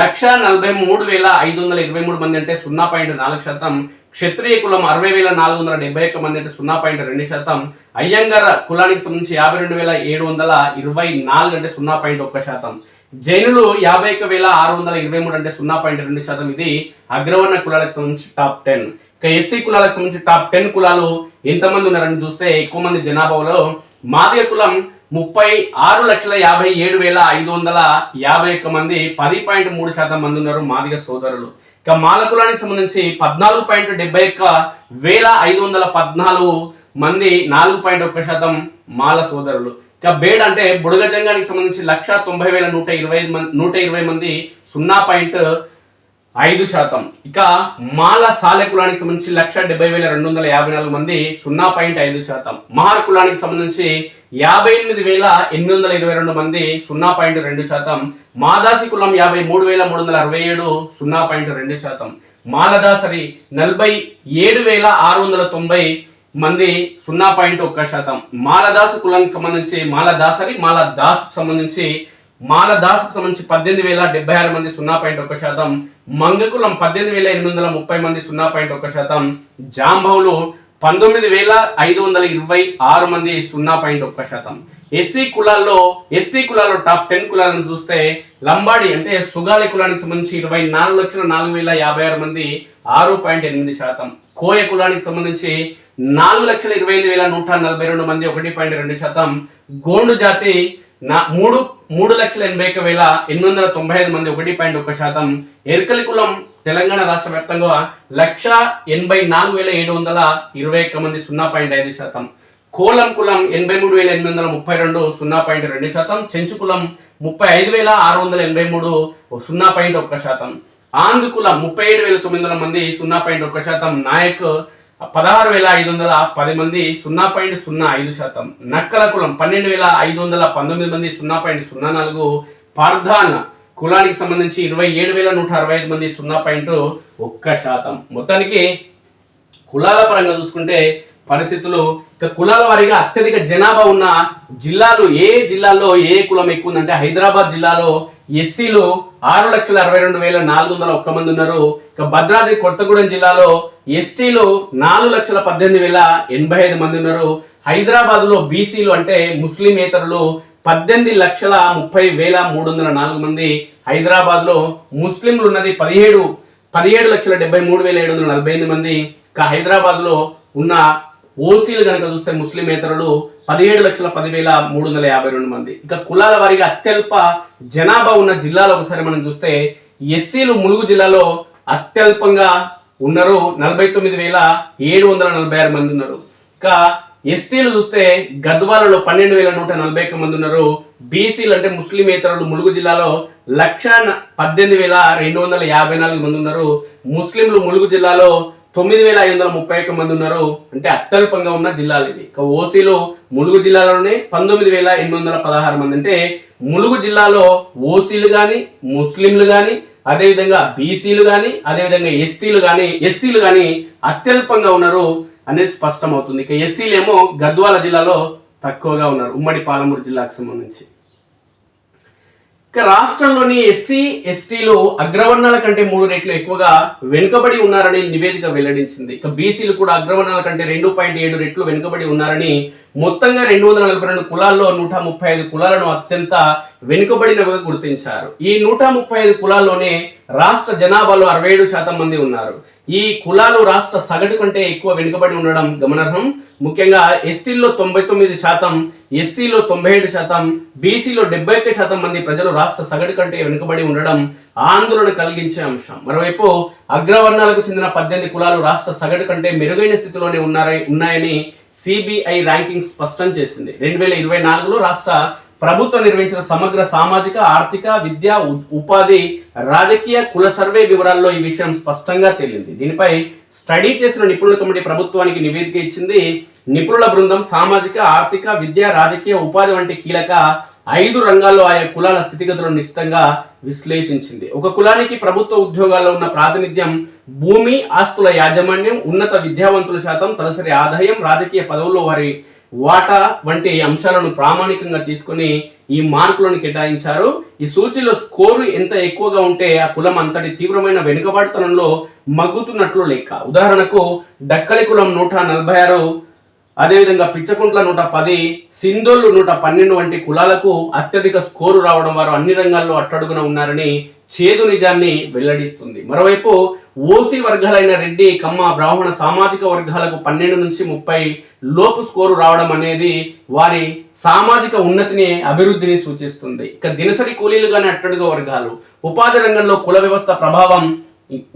1,43,523 మంది అంటే 0.4%. క్షత్రియ కులం 60,471 మంది అంటే 0.2%. అయ్యంగార కులానికి సంబంధించి 52,724 అంటే 0.1%. జైనులు 51,623 అంటే 0.2%. ఇది అగ్రవర్ణ కులాలకు సంబంధించి టాప్ 10. ఇక ఎస్సీ కులాలకు సంబంధించి టాప్ 10 కులాలు ఎంతమంది ఉన్నారని చూస్తే ఎక్కువ మంది జనాభాలో మాదిగ కులం 36,57,551 మంది, 10.3% మంది ఉన్నారు మాదిగ సోదరులు. ఇక మాల కులానికి సంబంధించి 14,71,514 మంది, 4.1% మాల సోదరులు. ఇక బేడ్ అంటే బుడగ జంగానికి సంబంధించి 1,90,120 మంది, 0.5%. ఇక మాల సాలె కులానికి సంబంధించి 1,70,254 మంది, 0.5%. మహార్ కులానికి సంబంధించి 58,822 మంది, 0.2%. మాదాసి కులం 53,367, 0.2%. మాలదాసరి 47,690 మంది, 0.1%. మాలదాసు కులానికి సంబంధించి మాలదాసరి మాలదాసుకు సంబంధించి మాలదాసుకు సంబంధించి 18,076 మంది 0.1%, మంగకులం 18,830 మంది 0.1%, జాంబవులు 19,526 మంది 0.1%. ఎస్టీ కులాల్లో టాప్ 10 కులాలను చూస్తే లంబాడి అంటే సుగాలి కులానికి సంబంధించి 24,04,056 మంది 6.8%, కోయ కులానికి సంబంధించి 4,25,142 మంది 1.2%, గోండు జాతి 3,81,895 మంది 1.1%, ఎర్కలి కులం తెలంగాణ రాష్ట్ర వ్యాప్తంగా 1,84,721 మంది 0.5%, కోలం కులం 83,832 0.2%, చెంచు కులం 35,683 0.1%, ఆంధ్ర కులం 37,900 మంది 0.1%, నాయక్ 16,510 మంది 0.05%, నక్కల కులం 12,519 మంది 0.04%, పార్ధాన్ కులానికి సంబంధించి 27,165 మంది 0.1%. మొత్తానికి కులాల పరంగా చూసుకుంటే పరిస్థితులు కులాల వారీగా అత్యధిక జనాభా ఉన్న జిల్లాలు ఏ జిల్లాల్లో ఏ కులం ఎక్కువ ఉందంటే హైదరాబాద్ జిల్లాలో ఎస్సీలు 6,62,401 మంది ఉన్నారు. ఇక భద్రాద్రి కొత్తగూడెం జిల్లాలో ఎస్టీలు 4,18,085 మంది ఉన్నారు. హైదరాబాద్ లో బీసీలు అంటే ముస్లిమేతరులు 18,30,304 మంది. హైదరాబాద్ లో ముస్లింలు ఉన్నది 17,73,748 మంది. ఇక హైదరాబాద్ లో ఉన్న ఓసీలు కనుక చూస్తే ముస్లిమేతరులు 17,10,352 మంది. ఇక కులాల వారీగా అత్యల్ప జనాభా ఉన్న జిల్లాలో ఒకసారి మనం చూస్తే ఎస్సీలు ములుగు జిల్లాలో అత్యల్పంగా ఉన్నారు, 49,746 మంది ఉన్నారు. ఇక ఎస్టీలు చూస్తే గద్వాలలో 12,141 మంది ఉన్నారు. బీసీలు అంటే ముస్లిమేతరులు ములుగు జిల్లాలో 1,18,254 మంది ఉన్నారు. ముస్లింలు ములుగు జిల్లాలో 9,531 మంది ఉన్నారు. అంటే అత్యల్పంగా ఉన్న జిల్లాలు ఇవి. ఇక ఓసీలు ములుగు జిల్లాలోనే 19,816 మంది. అంటే ములుగు జిల్లాలో ఓసీలు కానీ ముస్లింలు కానీ అదేవిధంగా బీసీలు కానీ అదేవిధంగా ఎస్సీలు కానీ అత్యల్పంగా ఉన్నారు అనేది స్పష్టమవుతుంది. ఇక ఎస్సీలు ఏమో గద్వాల జిల్లాలో తక్కువగా ఉన్నారు, ఉమ్మడి పాలమూరు జిల్లాకు సంబంధించి. ఇక రాష్ట్రంలోని ఎస్సీ ఎస్టీలు అగ్రవర్ణాల కంటే 3 రెట్లు ఎక్కువగా వెనుకబడి ఉన్నారని నివేదిక వెల్లడించింది. ఇక బీసీలు కూడా అగ్రవర్ణాల కంటే 2.7 రెట్లు వెనుకబడి ఉన్నారని, మొత్తంగా 242 కులాల్లో 135 కులాలను అత్యంత వెనుకబడినవిగా గుర్తించారు. ఈ 135 కులాల్లోనే రాష్ట్ర జనాభాలో 67% మంది ఉన్నారు. ఈ కులాలు రాష్ట్ర సగటు కంటే ఎక్కువ వెనుకబడి ఉండడం గమనార్హం. ముఖ్యంగా ఎస్టీల్లో 99%, ఎస్సీలో 97%, బీసీలో 71% మంది ప్రజలు రాష్ట్ర సగటు కంటే వెనుకబడి ఉండడం ఆందోళన కలిగించే అంశం. మరోవైపు అగ్రవర్ణాలకు చెందిన 18 కులాలు రాష్ట్ర సగటు కంటే మెరుగైన స్థితిలోనే ఉన్నాయని సిబిఐ ర్యాంకింగ్ స్పష్టం చేసింది. 2024లో రాష్ట్ర ప్రభుత్వం నిర్వహించిన సమగ్ర సామాజిక, ఆర్థిక, విద్యా, ఉపాధి, రాజకీయ, కుల సర్వే వివరాల్లో ఈ విషయం స్పష్టంగా తేలింది. దీనిపై స్టడీ చేసిన నిపుణుల కమిటీ ప్రభుత్వానికి నివేదిక ఇచ్చింది. నిపుణుల బృందం సామాజిక, ఆర్థిక, విద్య, రాజకీయ, ఉపాధి వంటి కీలక 5 రంగాల్లో ఆయా కులాల స్థితిగతులను నిశ్చితంగా విశ్లేషించింది. ఒక కులానికి ప్రభుత్వ ఉద్యోగాల్లో ఉన్న ప్రాతినిధ్యం, భూమి ఆస్తుల యాజమాన్యం, ఉన్నత విద్యావంతుల శాతం, తలసరి ఆదాయం, రాజకీయ పదవుల్లో వారి వాటా వంటి అంశాలను ప్రామాణికంగా తీసుకుని ఈ మార్కులను కేటాయించారు. ఈ సూచీలో స్కోరు ఎంత ఎక్కువగా ఉంటే ఆ కులం అంతటి తీవ్రమైన వెనుకబాటుతనంలో మగ్గుతున్నట్లు లెక్క. ఉదాహరణకు డక్కలి కులం 146, అదేవిధంగా పిచ్చకుంట్ల 110, సింధోళ్ళు 112 వంటి కులాలకు అత్యధిక స్కోరు రావడం వారు అన్ని రంగాల్లో అట్టడుగున ఉన్నారని చేదు నిజాన్ని వెల్లడిస్తుంది. మరోవైపు ఓసీ వర్గాలైన రెడ్డి, కమ్మ, బ్రాహ్మణ సామాజిక వర్గాలకు 12 నుంచి 30 లోపు స్కోరు రావడం అనేది వారి సామాజిక ఉన్నతిని, అభివృద్ధిని సూచిస్తుంది. ఇక దినసరి కూలీలుగానే అట్టడుగు వర్గాలు, ఉపాధి రంగంలో కుల వ్యవస్థ ప్రభావం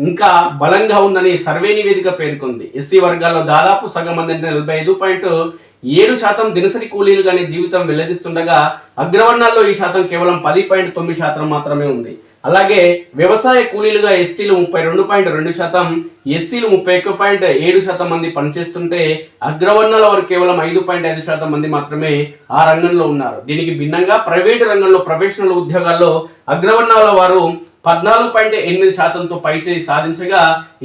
ఇంకా బలంగా ఉందని సర్వే నివేదిక పేర్కొంది. ఎస్సీ వర్గాల్లో దాదాపు సగం మంది 45.7% దినసరి కూలీలుగానే జీవితం వెల్లడిస్తుండగా అగ్రవర్ణాల్లో ఈ శాతం కేవలం 10.9% మాత్రమే ఉంది. అలాగే వ్యవసాయ కూలీలుగా ఎస్టీలు 32.2%, ఎస్సీలు 31.7% మంది పనిచేస్తుంటే అగ్రవర్ణాల వారు కేవలం 5.5% మంది మాత్రమే ఆ రంగంలో ఉన్నారు. దీనికి భిన్నంగా ప్రైవేటు రంగంలో ప్రొఫెషనల్ ఉద్యోగాల్లో అగ్రవర్ణాల వారు 14.8%తో పైచేయి సాధించగా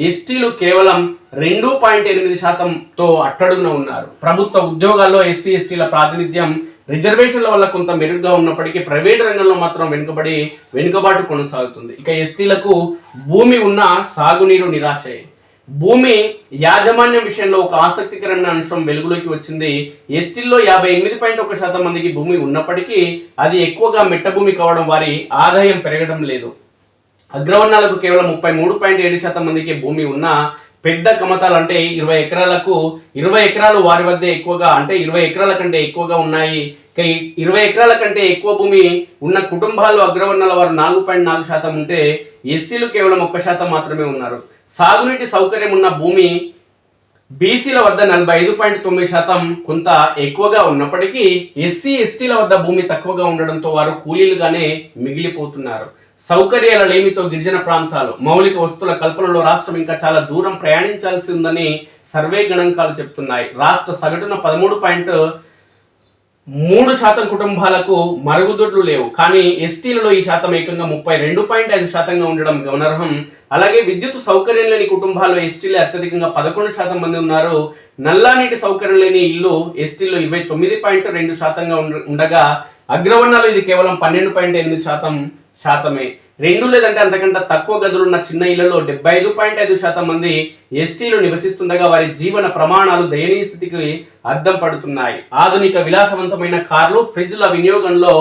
ఎస్టీలు కేవలం 2.8%తో అట్టడుగున ఉన్నారు. ప్రభుత్వ ఉద్యోగాల్లో ఎస్సీ ఎస్టీల ప్రాతినిధ్యం రిజర్వేషన్ల వల్ల కొంత మెరుగ్గా ఉన్నప్పటికీ ప్రైవేట్ రంగంలో మాత్రం వెనుకబాటు కొనసాగుతుంది. ఇక ఎస్టీలకు భూమి ఉన్న సాగునీరు నిరాశే. భూమి యాజమాన్యం విషయంలో ఒక ఆసక్తికరమైన అంశం వెలుగులోకి వచ్చింది. ఎస్టీల్లో 58.1% మందికి భూమి ఉన్నప్పటికీ అది ఎక్కువగా మెట్ట భూమి కావడం, వారి ఆదాయం పెరగడం లేదు. అగ్రవర్ణాలకు కేవలం 33.7% మందికి భూమి ఉన్న పెద్ద కమతాలు అంటే 20 ఎకరాలు వారి వద్ద ఎక్కువగా, అంటే 20 ఎకరాల కంటే ఎక్కువగా ఉన్నాయి. 20 ఎకరాల కంటే ఎక్కువ భూమి ఉన్న కుటుంబాలు అగ్రవర్ణాల వారు 4.4% ఉంటే ఎస్సీలు కేవలం 1% మాత్రమే ఉన్నారు. సాగునీటి సౌకర్యం ఉన్న భూమి బీసీల వద్ద 45.9% కొంత ఎక్కువగా ఉన్నప్పటికీ ఎస్సీ ఎస్టీల వద్ద భూమి తక్కువగా ఉండడంతో వారు కూలీలుగానే మిగిలిపోతున్నారు. సౌకర్యాల లేమితో గిరిజన ప్రాంతాలు మౌలిక వస్తువుల కల్పనలో రాష్ట్రం ఇంకా చాలా దూరం ప్రయాణించాల్సి ఉందని సర్వే గణాంకాలు చెప్తున్నాయి. రాష్ట్ర సగటున 13.3% కుటుంబాలకు మరుగుదొడ్లు లేవు. కానీ ఎస్టీలలో ఈ శాతం ఏకంగా 32.5%గా ఉండడం గమనార్హం. అలాగే విద్యుత్ సౌకర్యం లేని కుటుంబాల్లో ఎస్టీలే అత్యధికంగా 11% మంది ఉన్నారు. నల్లా నీటి సౌకర్యం లేని ఇల్లు ఎస్టీలో 29.2%గా ఉండగా అగ్రవర్ణాలు ఇది కేవలం 12.8% రెండు లేదంటే అంతకంటే తక్కువ గదులున్న చిన్న ఇళ్లలో 75.5% మంది ఎస్టీలు నివసిస్తుండగా వారి జీవన ప్రమాణాలు దయనీయ స్థితికి అద్దం పడుతున్నాయి. ఆధునిక విలాసవంతమైన కార్లు, ఫ్రిడ్జ్ల వినియోగంలో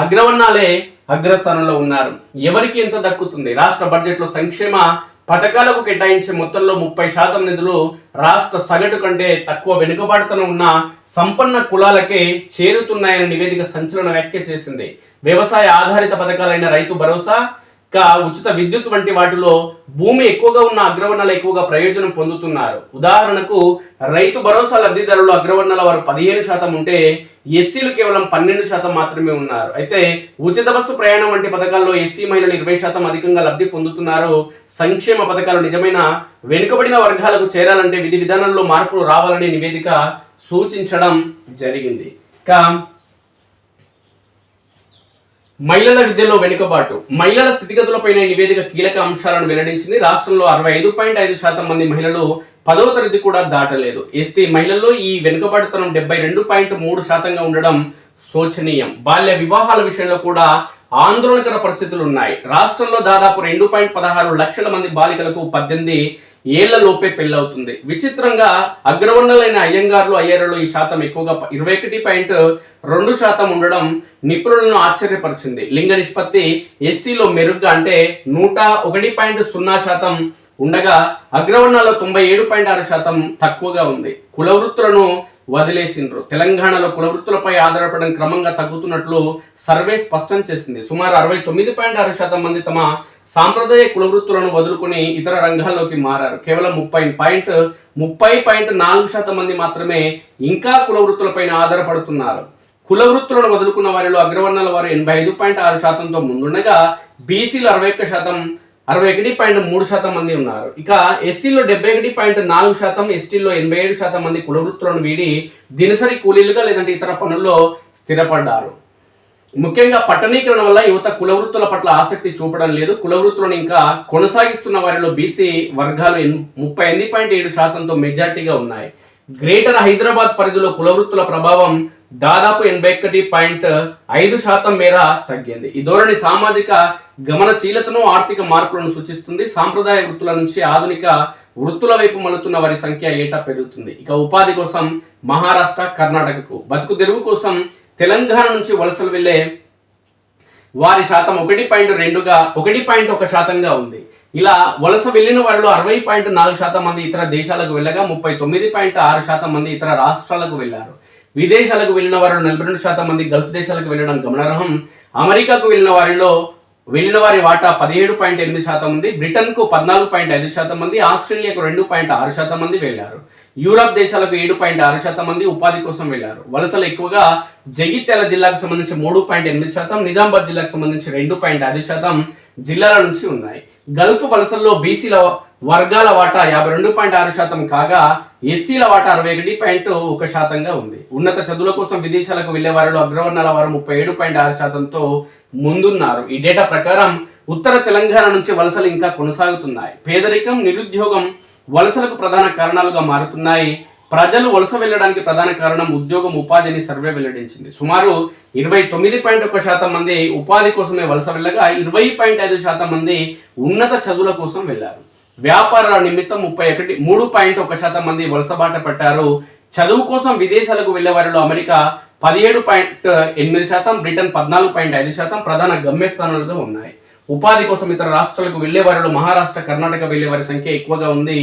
అగ్రవర్ణాలే అగ్రస్థానంలో ఉన్నారు. ఎవరికి ఎంత దక్కుతుంది? రాష్ట్ర బడ్జెట్లో సంక్షేమ పథకాలకు కేటాయించే మొత్తంలో 30% నిధులు రాష్ట్ర సగటు కంటే తక్కువ వెనుకబాటుతనం ఉన్న సంపన్న కులాలకే చేరుతున్నాయని నివేదిక సంచలన వ్యాఖ్య చేసింది. వ్యవసాయ ఆధారిత పథకాలైన రైతు భరోసా, ఉచిత విద్యుత్ వంటి వాటిలో భూమి ఎక్కువగా ఉన్న అగ్రవర్ణాలు ఎక్కువగా ప్రయోజనం పొందుతున్నారు. ఉదాహరణకు రైతు భరోసా లబ్ధిదారులు అగ్రవర్ణాల వారు 15% ఉంటే ఎస్సీలు కేవలం 12% మాత్రమే ఉన్నారు. అయితే ఉచిత బస్సు ప్రయాణం వంటి పథకాల్లో ఎస్సీ మహిళలు 20% అధికంగా లబ్ధి పొందుతున్నారు. సంక్షేమ పథకాలు నిజమైన వెనుకబడిన వర్గాలకు చేరాలంటే విధి విధానంలో మార్పులు రావాలని నివేదిక సూచించడం జరిగింది. మహిళల విద్యలో వెనుకబాటు, మహిళల స్థితిగతులపైన నివేదిక కీలక అంశాలను వెల్లడించింది. రాష్ట్రంలో 65.5% మంది మహిళలు 10వ తరగతి కూడా దాటలేదు. ఎస్టీ మహిళల్లో ఈ వెనుకబాటుతనం 72.3%గా ఉండడం శోచనీయం. బాల్య వివాహాల విషయంలో కూడా ఆందోళనకర పరిస్థితులు ఉన్నాయి. రాష్ట్రంలో దాదాపు 2.16 లక్షల మంది బాలికలకు 18 ఏళ్ల లోపే పెళ్ళవుతుంది. విచిత్రంగా అగ్రవర్ణాలైన అయ్యంగార్లు, అయ్యర్లు ఈ శాతం ఎక్కువగా 21.2% ఉండడం నిపుణులను ఆశ్చర్యపరిచింది. లింగ నిష్పత్తి ఎస్సీలో మెరుగ్గా అంటే 101.0% ఉండగా అగ్రవర్ణాల్లో 97.6% తక్కువగా ఉంది. కుల వృత్తులను వదిలేసిండ్రు. తెలంగాణలో కుల వృత్తులపై ఆధారపడడం క్రమంగా తగ్గుతున్నట్లు సర్వే స్పష్టం చేసింది. సుమారు 69.6% మంది తమ సాంప్రదాయ కుల వృత్తులను వదులుకొని ఇతర రంగాల్లోకి మారారు. కేవలం 30.4% మంది మాత్రమే ఇంకా కుల వృత్తులపైన ఆధారపడుతున్నారు. కుల వృత్తులను వదులుకున్న వారిలో అగ్రవర్ణాల వారు 85.6%తో ముందుండగా బీసీలు 61.3% మంది ఉన్నారు. ఇక ఎస్సీలో 71.4%, ఎస్టీలో 87% మంది కుల వృత్తులను వీడి దినసరి కూలీలుగా లేదంటే ఇతర పనుల్లో స్థిరపడ్డారు. ముఖ్యంగా పట్టణీకరణ వల్ల యువత కుల వృత్తుల పట్ల ఆసక్తి చూపడం లేదు. కుల వృత్తులను ఇంకా కొనసాగిస్తున్న వారిలో బీసీ వర్గాలు 38.7%తో మెజార్టీగా ఉన్నాయి. గ్రేటర్ హైదరాబాద్ పరిధిలో కుల వృత్తుల ప్రభావం దాదాపు 81.5% మేర తగ్గింది. ఈ ధోరణి సామాజిక గమనశీలతను, ఆర్థిక మార్పులను సూచిస్తుంది. సాంప్రదాయ వృత్తుల నుంచి ఆధునిక వృత్తుల వైపు మలుతున్న వారి సంఖ్య ఏటా పెరుగుతుంది. ఇక ఉపాధి కోసం మహారాష్ట్ర, కర్ణాటకకు, బతుకు తెరువు కోసం తెలంగాణ నుంచి వలసలు వెళ్లే వారి శాతం 1.1%గా ఉంది. ఇలా వలస వెళ్లిన వారిలో 60.4% మంది ఇతర దేశాలకు వెళ్ళగా 39.6% మంది ఇతర రాష్ట్రాలకు వెళ్లారు. విదేశాలకు వెళ్లిన వారిలో 42% మంది గల్ఫ్ దేశాలకు వెళ్లడం గమనార్హం. అమెరికాకు వెళ్లిన వారి వాటా 17.8% ఉంది. బ్రిటన్కు 14.5% మంది, ఆస్ట్రేలియాకు 2.6% మంది వెళ్లారు. యూరప్ దేశాలకు 7.6% మంది ఉపాధి కోసం వెళ్లారు. వలసలు ఎక్కువగా జగిత్యాల జిల్లాకు సంబంధించి 3.8%, నిజామాబాద్ జిల్లాకు సంబంధించి 2.5% జిల్లాల నుంచి ఉన్నాయి. గల్ఫ్ వలసల్లో బీసీల వర్గాల వాటా 52.6% కాగా ఎస్సీల వాటా 61.1%గా ఉంది. ఉన్నత చదువుల కోసం విదేశాలకు వెళ్లే వారిలో అగ్రవర్ణాల వారు 37.6%తో ముందున్నారు. ఈ డేటా ప్రకారం ఉత్తర తెలంగాణ నుంచి వలసలు ఇంకా కొనసాగుతున్నాయి. పేదరికం, నిరుద్యోగం వలసలకు ప్రధాన కారణాలుగా మారుతున్నాయి. ప్రజలు వలస వెళ్లడానికి ప్రధాన కారణం ఉద్యోగం ఉపాధి అని సర్వే వెల్లడించింది. సుమారు 29.1% మంది ఉపాధి కోసమే వలస వెళ్ళగా 20.5% మంది ఉన్నత చదువుల కోసం వెళ్లారు. వ్యాపారాల నిమిత్తం 3.1% మంది వలస బాట పట్టారు. చదువు కోసం విదేశాలకు వెళ్లే వారిలో అమెరికా 17.8%, బ్రిటన్ 14.5% ప్రధాన గమ్యస్థానాలతో ఉన్నాయి. ఉపాధి కోసం ఇతర రాష్ట్రాలకు వెళ్లే వారిలో మహారాష్ట్ర, కర్ణాటక వెళ్లే వారి సంఖ్య ఎక్కువగా ఉంది.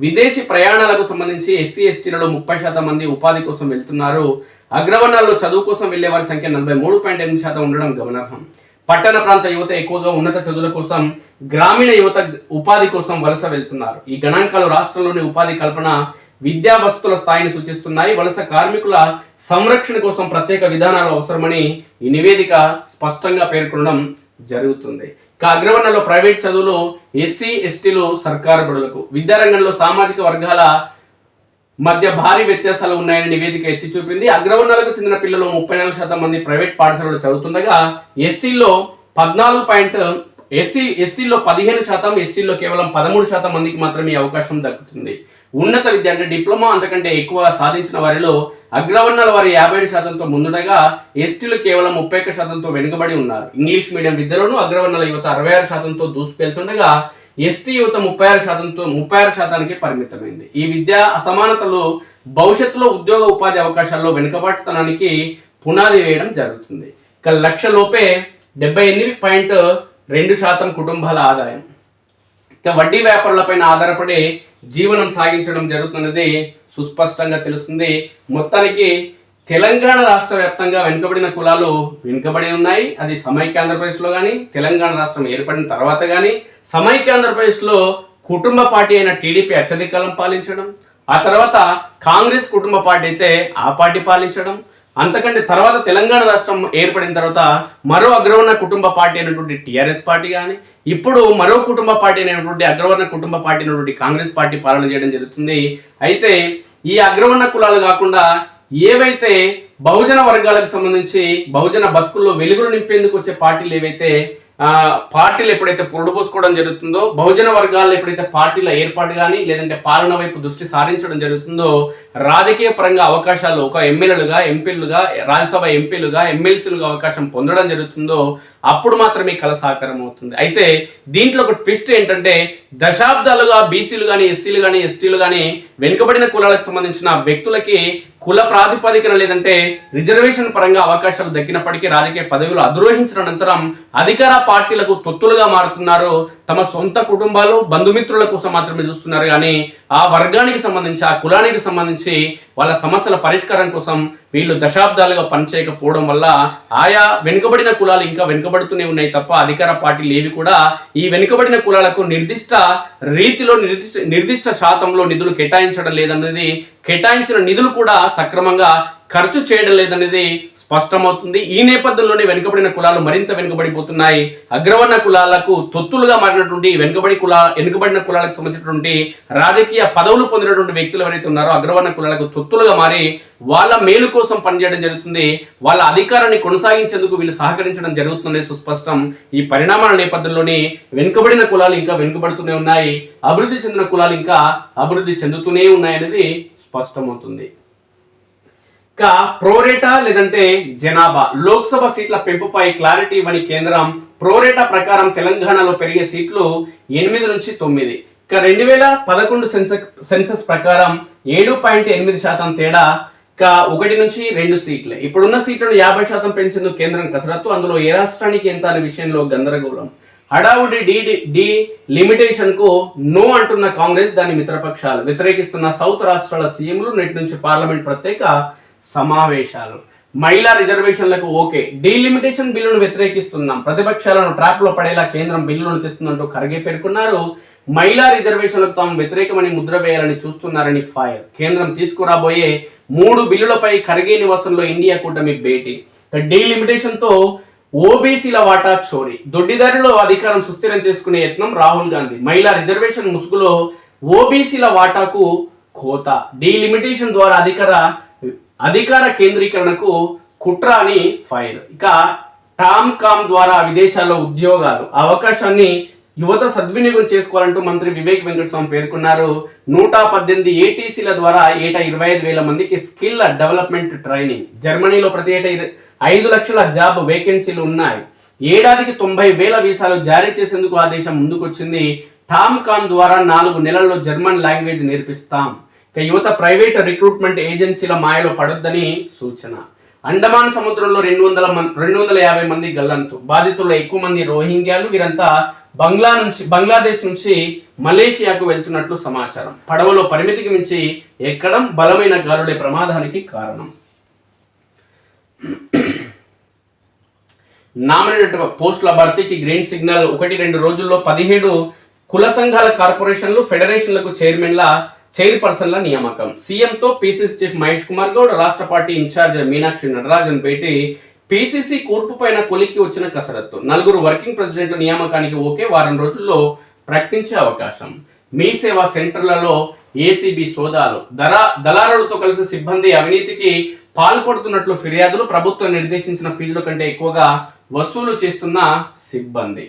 విదేశీ ప్రయాణాలకు సంబంధించి ఎస్సీ ఎస్టీలలో 30% మంది ఉపాధి కోసం వెళ్తున్నారు. అగ్రవర్ణాల్లో చదువు కోసం వెళ్లే వారి సంఖ్య 43.8% ఉండడం గమనార్హం. పట్టణ ప్రాంత యువత ఎక్కువగా ఉన్నత చదువుల కోసం, గ్రామీణ యువత ఉపాధి కోసం వలస వెళ్తున్నారు. ఈ గణాంకాలు రాష్ట్రంలోని ఉపాధి కల్పన, విద్యా వసతుల స్థాయిని సూచిస్తున్నాయి. వలస కార్మికుల సంరక్షణ కోసం ప్రత్యేక విధానాలు అవసరమని ఈ నివేదిక స్పష్టంగా పేర్కొనడం జరుగుతుంది. అగ్రవర్ణంలో ప్రైవేట్ చదువులు, ఎస్సీ ఎస్టీలు సర్కారు బడులకు, విద్యారంగంలో సామాజిక వర్గాల మధ్య భారీ వ్యత్యాసాలు ఉన్నాయని నివేదిక ఎత్తి చూపింది. అగ్రవర్ణాలకు చెందిన పిల్లలు 34% మంది ప్రైవేట్ పాఠశాలలో చదువుతుండగా ఎస్సీలో 15%, ఎస్టీల్లో కేవలం 13% మందికి మాత్రమే అవకాశం దక్కుతుంది. ఉన్నత విద్య అంటే డిప్లొమా అంతకంటే ఎక్కువ సాధించిన వారిలో అగ్రవర్ణాల వారు 57%తో ముందుండగా ఎస్టీలు కేవలం 31%తో వెనుకబడి ఉన్నారు. ఇంగ్లీష్ మీడియం విద్యలోనూ అగ్రవర్ణాల యువత 66%తో దూసుకెళ్తుండగా ఎస్టీ యువత 36%కి పరిమితమైంది. ఈ విద్యా అసమానతలు భవిష్యత్తులో ఉద్యోగ ఉపాధి అవకాశాల్లో వెనుకబాటుతనానికి పునాది వేయడం జరుగుతుంది. లక్ష లోపే 78.2% కుటుంబాల ఆదాయం. వడ్డీ వ్యాపారులపైన ఆధారపడి జీవనం సాగించడం జరుగుతున్నది సుస్పష్టంగా తెలుస్తుంది. మొత్తానికి తెలంగాణ రాష్ట్ర వ్యాప్తంగా వెనుకబడిన కులాలు వెనుకబడి ఉన్నాయి. అది సమైక్య ఆంధ్రప్రదేశ్లో కానీ, తెలంగాణ రాష్ట్రం ఏర్పడిన తర్వాత కానీ, సమైక్య ఆంధ్రప్రదేశ్లో కుటుంబ పార్టీ అయిన టీడీపీ అత్యధిక కాలం పాలించడం, ఆ తర్వాత కాంగ్రెస్ కుటుంబ పార్టీ అయితే ఆ పార్టీ పాలించడం, అంతకంటే తర్వాత తెలంగాణ రాష్ట్రం ఏర్పడిన తర్వాత మరో అగ్రవర్ణ కుటుంబ పార్టీ అయినటువంటి టీఆర్ఎస్ పార్టీ కానీ, ఇప్పుడు మరో కుటుంబ పార్టీ అయినటువంటి అగ్రవర్ణ కుటుంబ పార్టీ అయినటువంటి కాంగ్రెస్ పార్టీ పాలన చేయడం జరుగుతుంది. అయితే ఈ అగ్రవర్ణ కులాలు కాకుండా ఏవైతే బహుజన వర్గాలకు సంబంధించి బహుజన బతుకుల్లో వెలుగులు నింపేందుకు వచ్చే పార్టీలు ఏవైతే పార్టీలు ఎప్పుడైతే పురుడు పోసుకోవడం జరుగుతుందో, బహుజన వర్గాల్లో ఎప్పుడైతే పార్టీల ఏర్పాటు కానీ లేదంటే పాలన వైపు దృష్టి సారించడం జరుగుతుందో, రాజకీయ పరంగా అవకాశాలు ఒక ఎమ్మెల్యేలుగా, ఎంపీలుగా, రాజ్యసభ ఎంపీలుగా, ఎమ్మెల్సీలుగా అవకాశం పొందడం జరుగుతుందో అప్పుడు మాత్రమే కళ సాకారం అవుతుంది. అయితే దీంట్లో ఒక ట్విస్ట్ ఏంటంటే దశాబ్దాలుగా బీసీలు కానీ, ఎస్సీలు కానీ, ఎస్టీలు కానీ వెనుకబడిన కులాలకు సంబంధించిన వ్యక్తులకి కుల ప్రాతిపదికన లేదంటే రిజర్వేషన్ పరంగా అవకాశాలు దక్కినప్పటికీ రాజకీయ పదవులు అధిరోహించిన అనంతరం అధికార పార్టీలకు తొత్తులుగా మారుతున్నారు. తమ సొంత కుటుంబాలు, బంధుమిత్రుల కోసం మాత్రమే చూస్తున్నారు కానీ ఆ వర్గానికి సంబంధించి, ఆ కులానికి సంబంధించి వాళ్ళ సమస్యల పరిష్కారం కోసం వీళ్ళు దశాబ్దాలుగా పనిచేయకపోవడం వల్ల ఆయా వెనుకబడిన కులాలు ఇంకా వెనుకబడుతూనే ఉన్నాయి తప్ప అధికార పార్టీలు ఏవి కూడా ఈ వెనుకబడిన కులాలకు నిర్దిష్ట రీతిలో నిర్దిష్ట శాతంలో నిధులు కేటాయించడం లేదన్నది, కేటాయించిన నిధులు కూడా సక్రమంగా ఖర్చు చేయడం లేదనేది స్పష్టమవుతుంది. ఈ నేపథ్యంలోనే వెనుకబడిన కులాలు మరింత వెనుకబడిపోతున్నాయి. అగ్రవర్ణ కులాలకు తొత్తులుగా మారినటువంటి వెనుకబడిన కులాలకు సంబంధించినటువంటి రాజకీయ పదవులు పొందినటువంటి వ్యక్తులు ఎవరైతే ఉన్నారో అగ్రవర్ణ కులాలకు తొత్తులుగా మారి వాళ్ళ మేలు కోసం పనిచేయడం జరుగుతుంది. వాళ్ళ అధికారాన్ని కొనసాగించేందుకు వీళ్ళు సహకరించడం జరుగుతుంది సుస్పష్టం. ఈ పరిణామాల నేపథ్యంలోనే వెనుకబడిన కులాలు ఇంకా వెనుకబడుతూనే ఉన్నాయి, అభివృద్ధి చెందిన కులాలు ఇంకా అభివృద్ధి చెందుతూనే ఉన్నాయనేది స్పష్టమవుతుంది. ప్రోరేటా లేదంటే జనాభా లోక్సభ సీట్ల పెంపుపై క్లారిటీ ఇవ్వని కేంద్రం. ప్రోరేటా ప్రకారం తెలంగాణలో పెరిగే సీట్లు 8 నుంచి 9. 2011 సెన్సస్ ప్రకారం 7.8% తేడా. 1 నుంచి 2 సీట్లే. ఇప్పుడున్న సీట్లను 50% పెంచేందుకు కేంద్రం కసరత్తు. అందులో ఏ రాష్ట్రానికి ఎంత అనే విషయంలో గందరగోళం. హడావుడి డి లిమిటేషన్ కు నో అంటున్న కాంగ్రెస్, దాని మిత్రపక్షాలు వ్యతిరేకిస్తున్న సౌత్ రాష్ట్రాల సీఎంలు. నేటి నుంచి పార్లమెంట్ ప్రత్యేక సమావేశాలు. మహిళా రిజర్వేషన్లకు ఓకే, డీలిమిటేషన్ బిల్లును వ్యతిరేకిస్తున్నాం, ప్రతిపక్షాలను ట్రాప్ లో పడేలా కేంద్రం బిల్లులను తెస్తుందంటూ ఖర్గే పేర్కొన్నారు. మహిళా రిజర్వేషన్లకు తాము వ్యతిరేకమని ముద్ర వేయాలని చూస్తున్నారని ఫైర్. కేంద్రం తీసుకురాబోయే 3 బిల్లులపై ఖర్గే నివాసంలో ఇండియా కూటమి భేటీ. డీలిమిటేషన్ తో ఓబీసీల వాటా చోరీ, దొడ్డిదారిలో అధికారం సుస్థిరం చేసుకునే యత్నం రాహుల్ గాంధీ. మహిళా రిజర్వేషన్ ముసుగులో ఓబీసీల వాటాకు కోత, డీలిమిటేషన్ ద్వారా అధికార కేంద్రీకరణకు కుట్ర అని ఫైర్. టామ్ కామ్ ద్వారా విదేశాల్లో ఉద్యోగాలు అవకాశాన్ని యువత సద్వినియోగం చేసుకోవాలంటూ మంత్రి వివేక్ వెంకటస్వామి పేర్కొన్నారు. 118 ఏటీసీల ద్వారా ఏటా 25,000 మందికి స్కిల్ డెవలప్మెంట్ ట్రైనింగ్. జర్మనీలో ప్రతి ఏటా 5 లక్షల జాబ్ వేకెన్సీలు ఉన్నాయి. ఏడాదికి 90,000 వీసాలు జారీ చేసేందుకు ఆ దేశం ముందుకొచ్చింది. టామ్కామ్ ద్వారా 4 నెలల్లో జర్మన్ లాంగ్వేజ్ నేర్పిస్తాం. యువత ప్రైవేట్ రిక్రూట్మెంట్ ఏజెన్సీల మాయలో పడొద్దని సూచన. అండమాన్ సముద్రంలో 250 మంది గల్లంతు. బాధితుల్లో ఎక్కువ మంది రోహింగ్యాలు. వీరంతా బంగ్లాదేశ్ నుంచి మలేషియాకు వెళ్తున్నట్లు సమాచారం. పడవలో పరిమితికి మించి ఎక్కడం, బలమైన గాలులే ప్రమాదానికి కారణం. నామినేటెడ్ పోస్టుల భర్తీకి గ్రీన్ సిగ్నల్. 1-2 రోజుల్లో 17 కుల సంఘాల కార్పొరేషన్లు, ఫెడరేషన్లకు చైర్పర్సన్ల నియామకం. సీఎంతో పీసీసీ చీఫ్ మహేష్ కుమార్ గౌడ్, రాష్ట్ర పార్టీ ఇన్ఛార్జ్ మీనాక్షి నటరాజన్ భేటీ. పీసీసీ కూర్పు పైన కొలిక్కి వచ్చిన కసరత్తు. 4 వర్కింగ్ ప్రెసిడెంట్ల నియామకానికి ఓకే, వారం రోజుల్లో ప్రకటించే అవకాశం. మీ సేవా సెంటర్లలో ఏసీబీ సోదాలు. దళారులతో కలిసి సిబ్బంది అవినీతికి పాల్పడుతున్నట్లు ఫిర్యాదులు. ప్రభుత్వం నిర్దేశించిన ఫీజుల కంటే ఎక్కువగా వసూలు చేస్తున్న సిబ్బంది.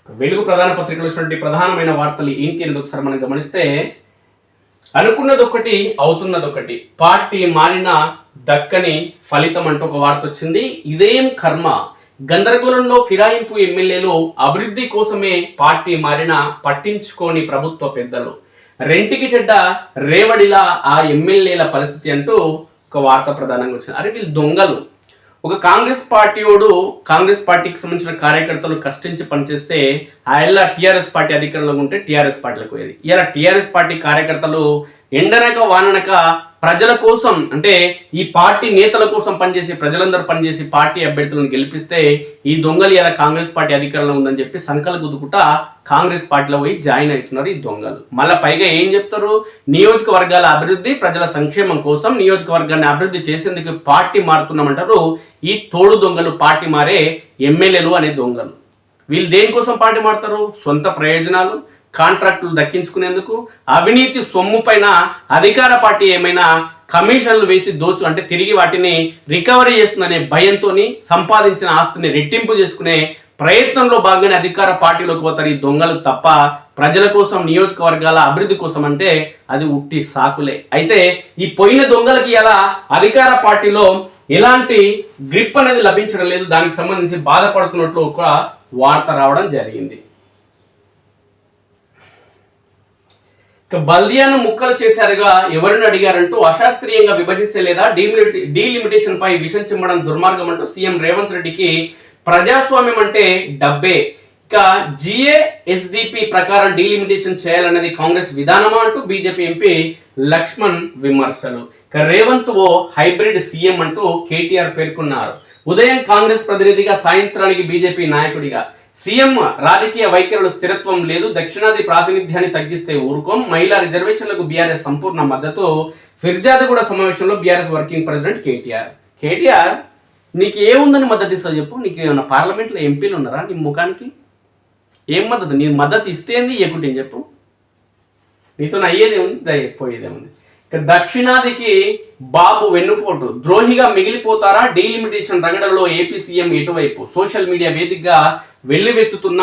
వెలుగు ప్రధాన పత్రికలు వచ్చినటువంటి ప్రధానమైన వార్తలు ఏంటి అనేది ఒకసారి మనం గమనిస్తే, అనుకున్నది ఒకటి అవుతున్నది ఒకటి, పార్టీ మారిన దక్కని ఫలితం అంటూ ఒక వార్త వచ్చింది. ఇదేం కర్మ, గందరగోళంలో ఫిరాయింపు ఎమ్మెల్యేలు, అభివృద్ధి కోసమే పార్టీ మారిన పట్టించుకోని ప్రభుత్వ పెద్దలు, రెంటికి చెడ్డ రేవడిలా ఆ ఎమ్మెల్యేల పరిస్థితి అంటూ ఒక వార్త ప్రధానంగా వచ్చింది. అరే వీళ్ళు దొంగలు. ఒక కాంగ్రెస్ పార్టీకి సంబంధించిన కార్యకర్తలు కష్టించి పనిచేస్తే ఆ ఎలా టీఆర్ఎస్ పార్టీ అధికారంలో ఉంటే టీఆర్ఎస్ పార్టీలకు పోయేది. ఇలా టీఆర్ఎస్ పార్టీ కార్యకర్తలు ఎండనక వాననక ప్రజల కోసం, అంటే ఈ పార్టీ నేతల కోసం పనిచేసి, ప్రజలందరూ పనిచేసి పార్టీ అభ్యర్థులను గెలిపిస్తే ఈ దొంగలు ఇలా కాంగ్రెస్ పార్టీ అధికారంలో ఉందని చెప్పి సంకలు గుద్దుకుంటా కాంగ్రెస్ పార్టీలో పోయి జాయిన్ అవుతున్నారు ఈ దొంగలు. మళ్ళీ పైగా ఏం చెప్తారు, నియోజకవర్గాల అభివృద్ధి, ప్రజల సంక్షేమం కోసం నియోజకవర్గాన్ని అభివృద్ధి చేసేందుకు పార్టీ మారుతున్నామంటారు ఈ తోడు దొంగలు, పార్టీ మారే ఎమ్మెల్యేలు అనే దొంగలు. వీళ్ళు దేనికోసం పార్టీ మారుతారు? సొంత ప్రయోజనాలు, కాంట్రాక్టులు దక్కించుకునేందుకు, అవినీతి సొమ్ము పైన అధికార పార్టీ ఏమైనా కమిషన్లు వేసి అంటే తిరిగి వాటిని రికవరీ చేస్తుందనే భయంతో సంపాదించిన ఆస్తిని రెట్టింపు చేసుకునే ప్రయత్నంలో భాగంగానే అధికార పార్టీలోకి పోతారు ఈ దొంగలు తప్ప ప్రజల కోసం, నియోజకవర్గాల అభివృద్ధి కోసం అంటే అది ఉట్టి సాకులే. అయితే ఈ పోయిన దొంగలకి ఎలా అధికార పార్టీలో ఎలాంటి గ్రిప్ అనేది లభించడం లేదు, దానికి సంబంధించి బాధపడుతున్నట్లు ఒక వార్త రావడం జరిగింది. బల్దియాను ముక్కలు చేశారుగా ఎవరిని అడిగారంటూ అశాస్త్రీయంగా విభజించలేదా, డీలిమిటేషన్ పై విషం చిమ్మడం దుర్మార్గం అంటూ సీఎం రేవంత్ రెడ్డికి ప్రజాస్వామ్యం అంటే డబ్బే, ఇక జిఏఎస్డిపి ప్రకారం డీలిమిటేషన్ చేయాలన్నది కాంగ్రెస్ విధానమా అంటూ బీజేపీ ఎంపీ లక్ష్మణ్ విమర్శలు. ఇక రేవంత్ ఓ హైబ్రిడ్ సీఎం అంటూ కేటీఆర్ పేర్కొన్నారు. ఉదయం కాంగ్రెస్ ప్రతినిధిగా, సాయంత్రానికి బీజేపీ నాయకుడిగా. సీఎం రాజకీయ వైఖరులు స్థిరత్వం లేదు, దక్షిణాది ప్రాతినిధ్యాన్ని తగ్గిస్తే ఊరుకోం, మహిళా రిజర్వేషన్లకు బీఆర్ఎస్ సంపూర్ణ మద్దతు. ఫిర్జాదగూడ సమావేశంలో బీఆర్ఎస్ వర్కింగ్ ప్రెసిడెంట్ కేటీఆర్ నీకు ఏముందని మద్దతు ఇస్తావు చెప్పు? నీకు ఏమన్నా పార్లమెంట్లో ఎంపీలు ఉన్నారా నీ ముఖానికి? ఏం మద్దతు? నీ మద్దతు ఇస్తేంది ఇవ్వకుంటే చెప్పు, నీతో అయ్యేదేముంది, పోయేదేముంది. దక్షిణాదికి బాబు వెన్నుపోటు, ద్రోహిగా మిగిలిపోతారా, డీలిమిటేషన్ రగడలో ఏపీ సీఎం ఎటువైపు, సోషల్ మీడియా వేదికగా వెల్లువెత్తుతున్న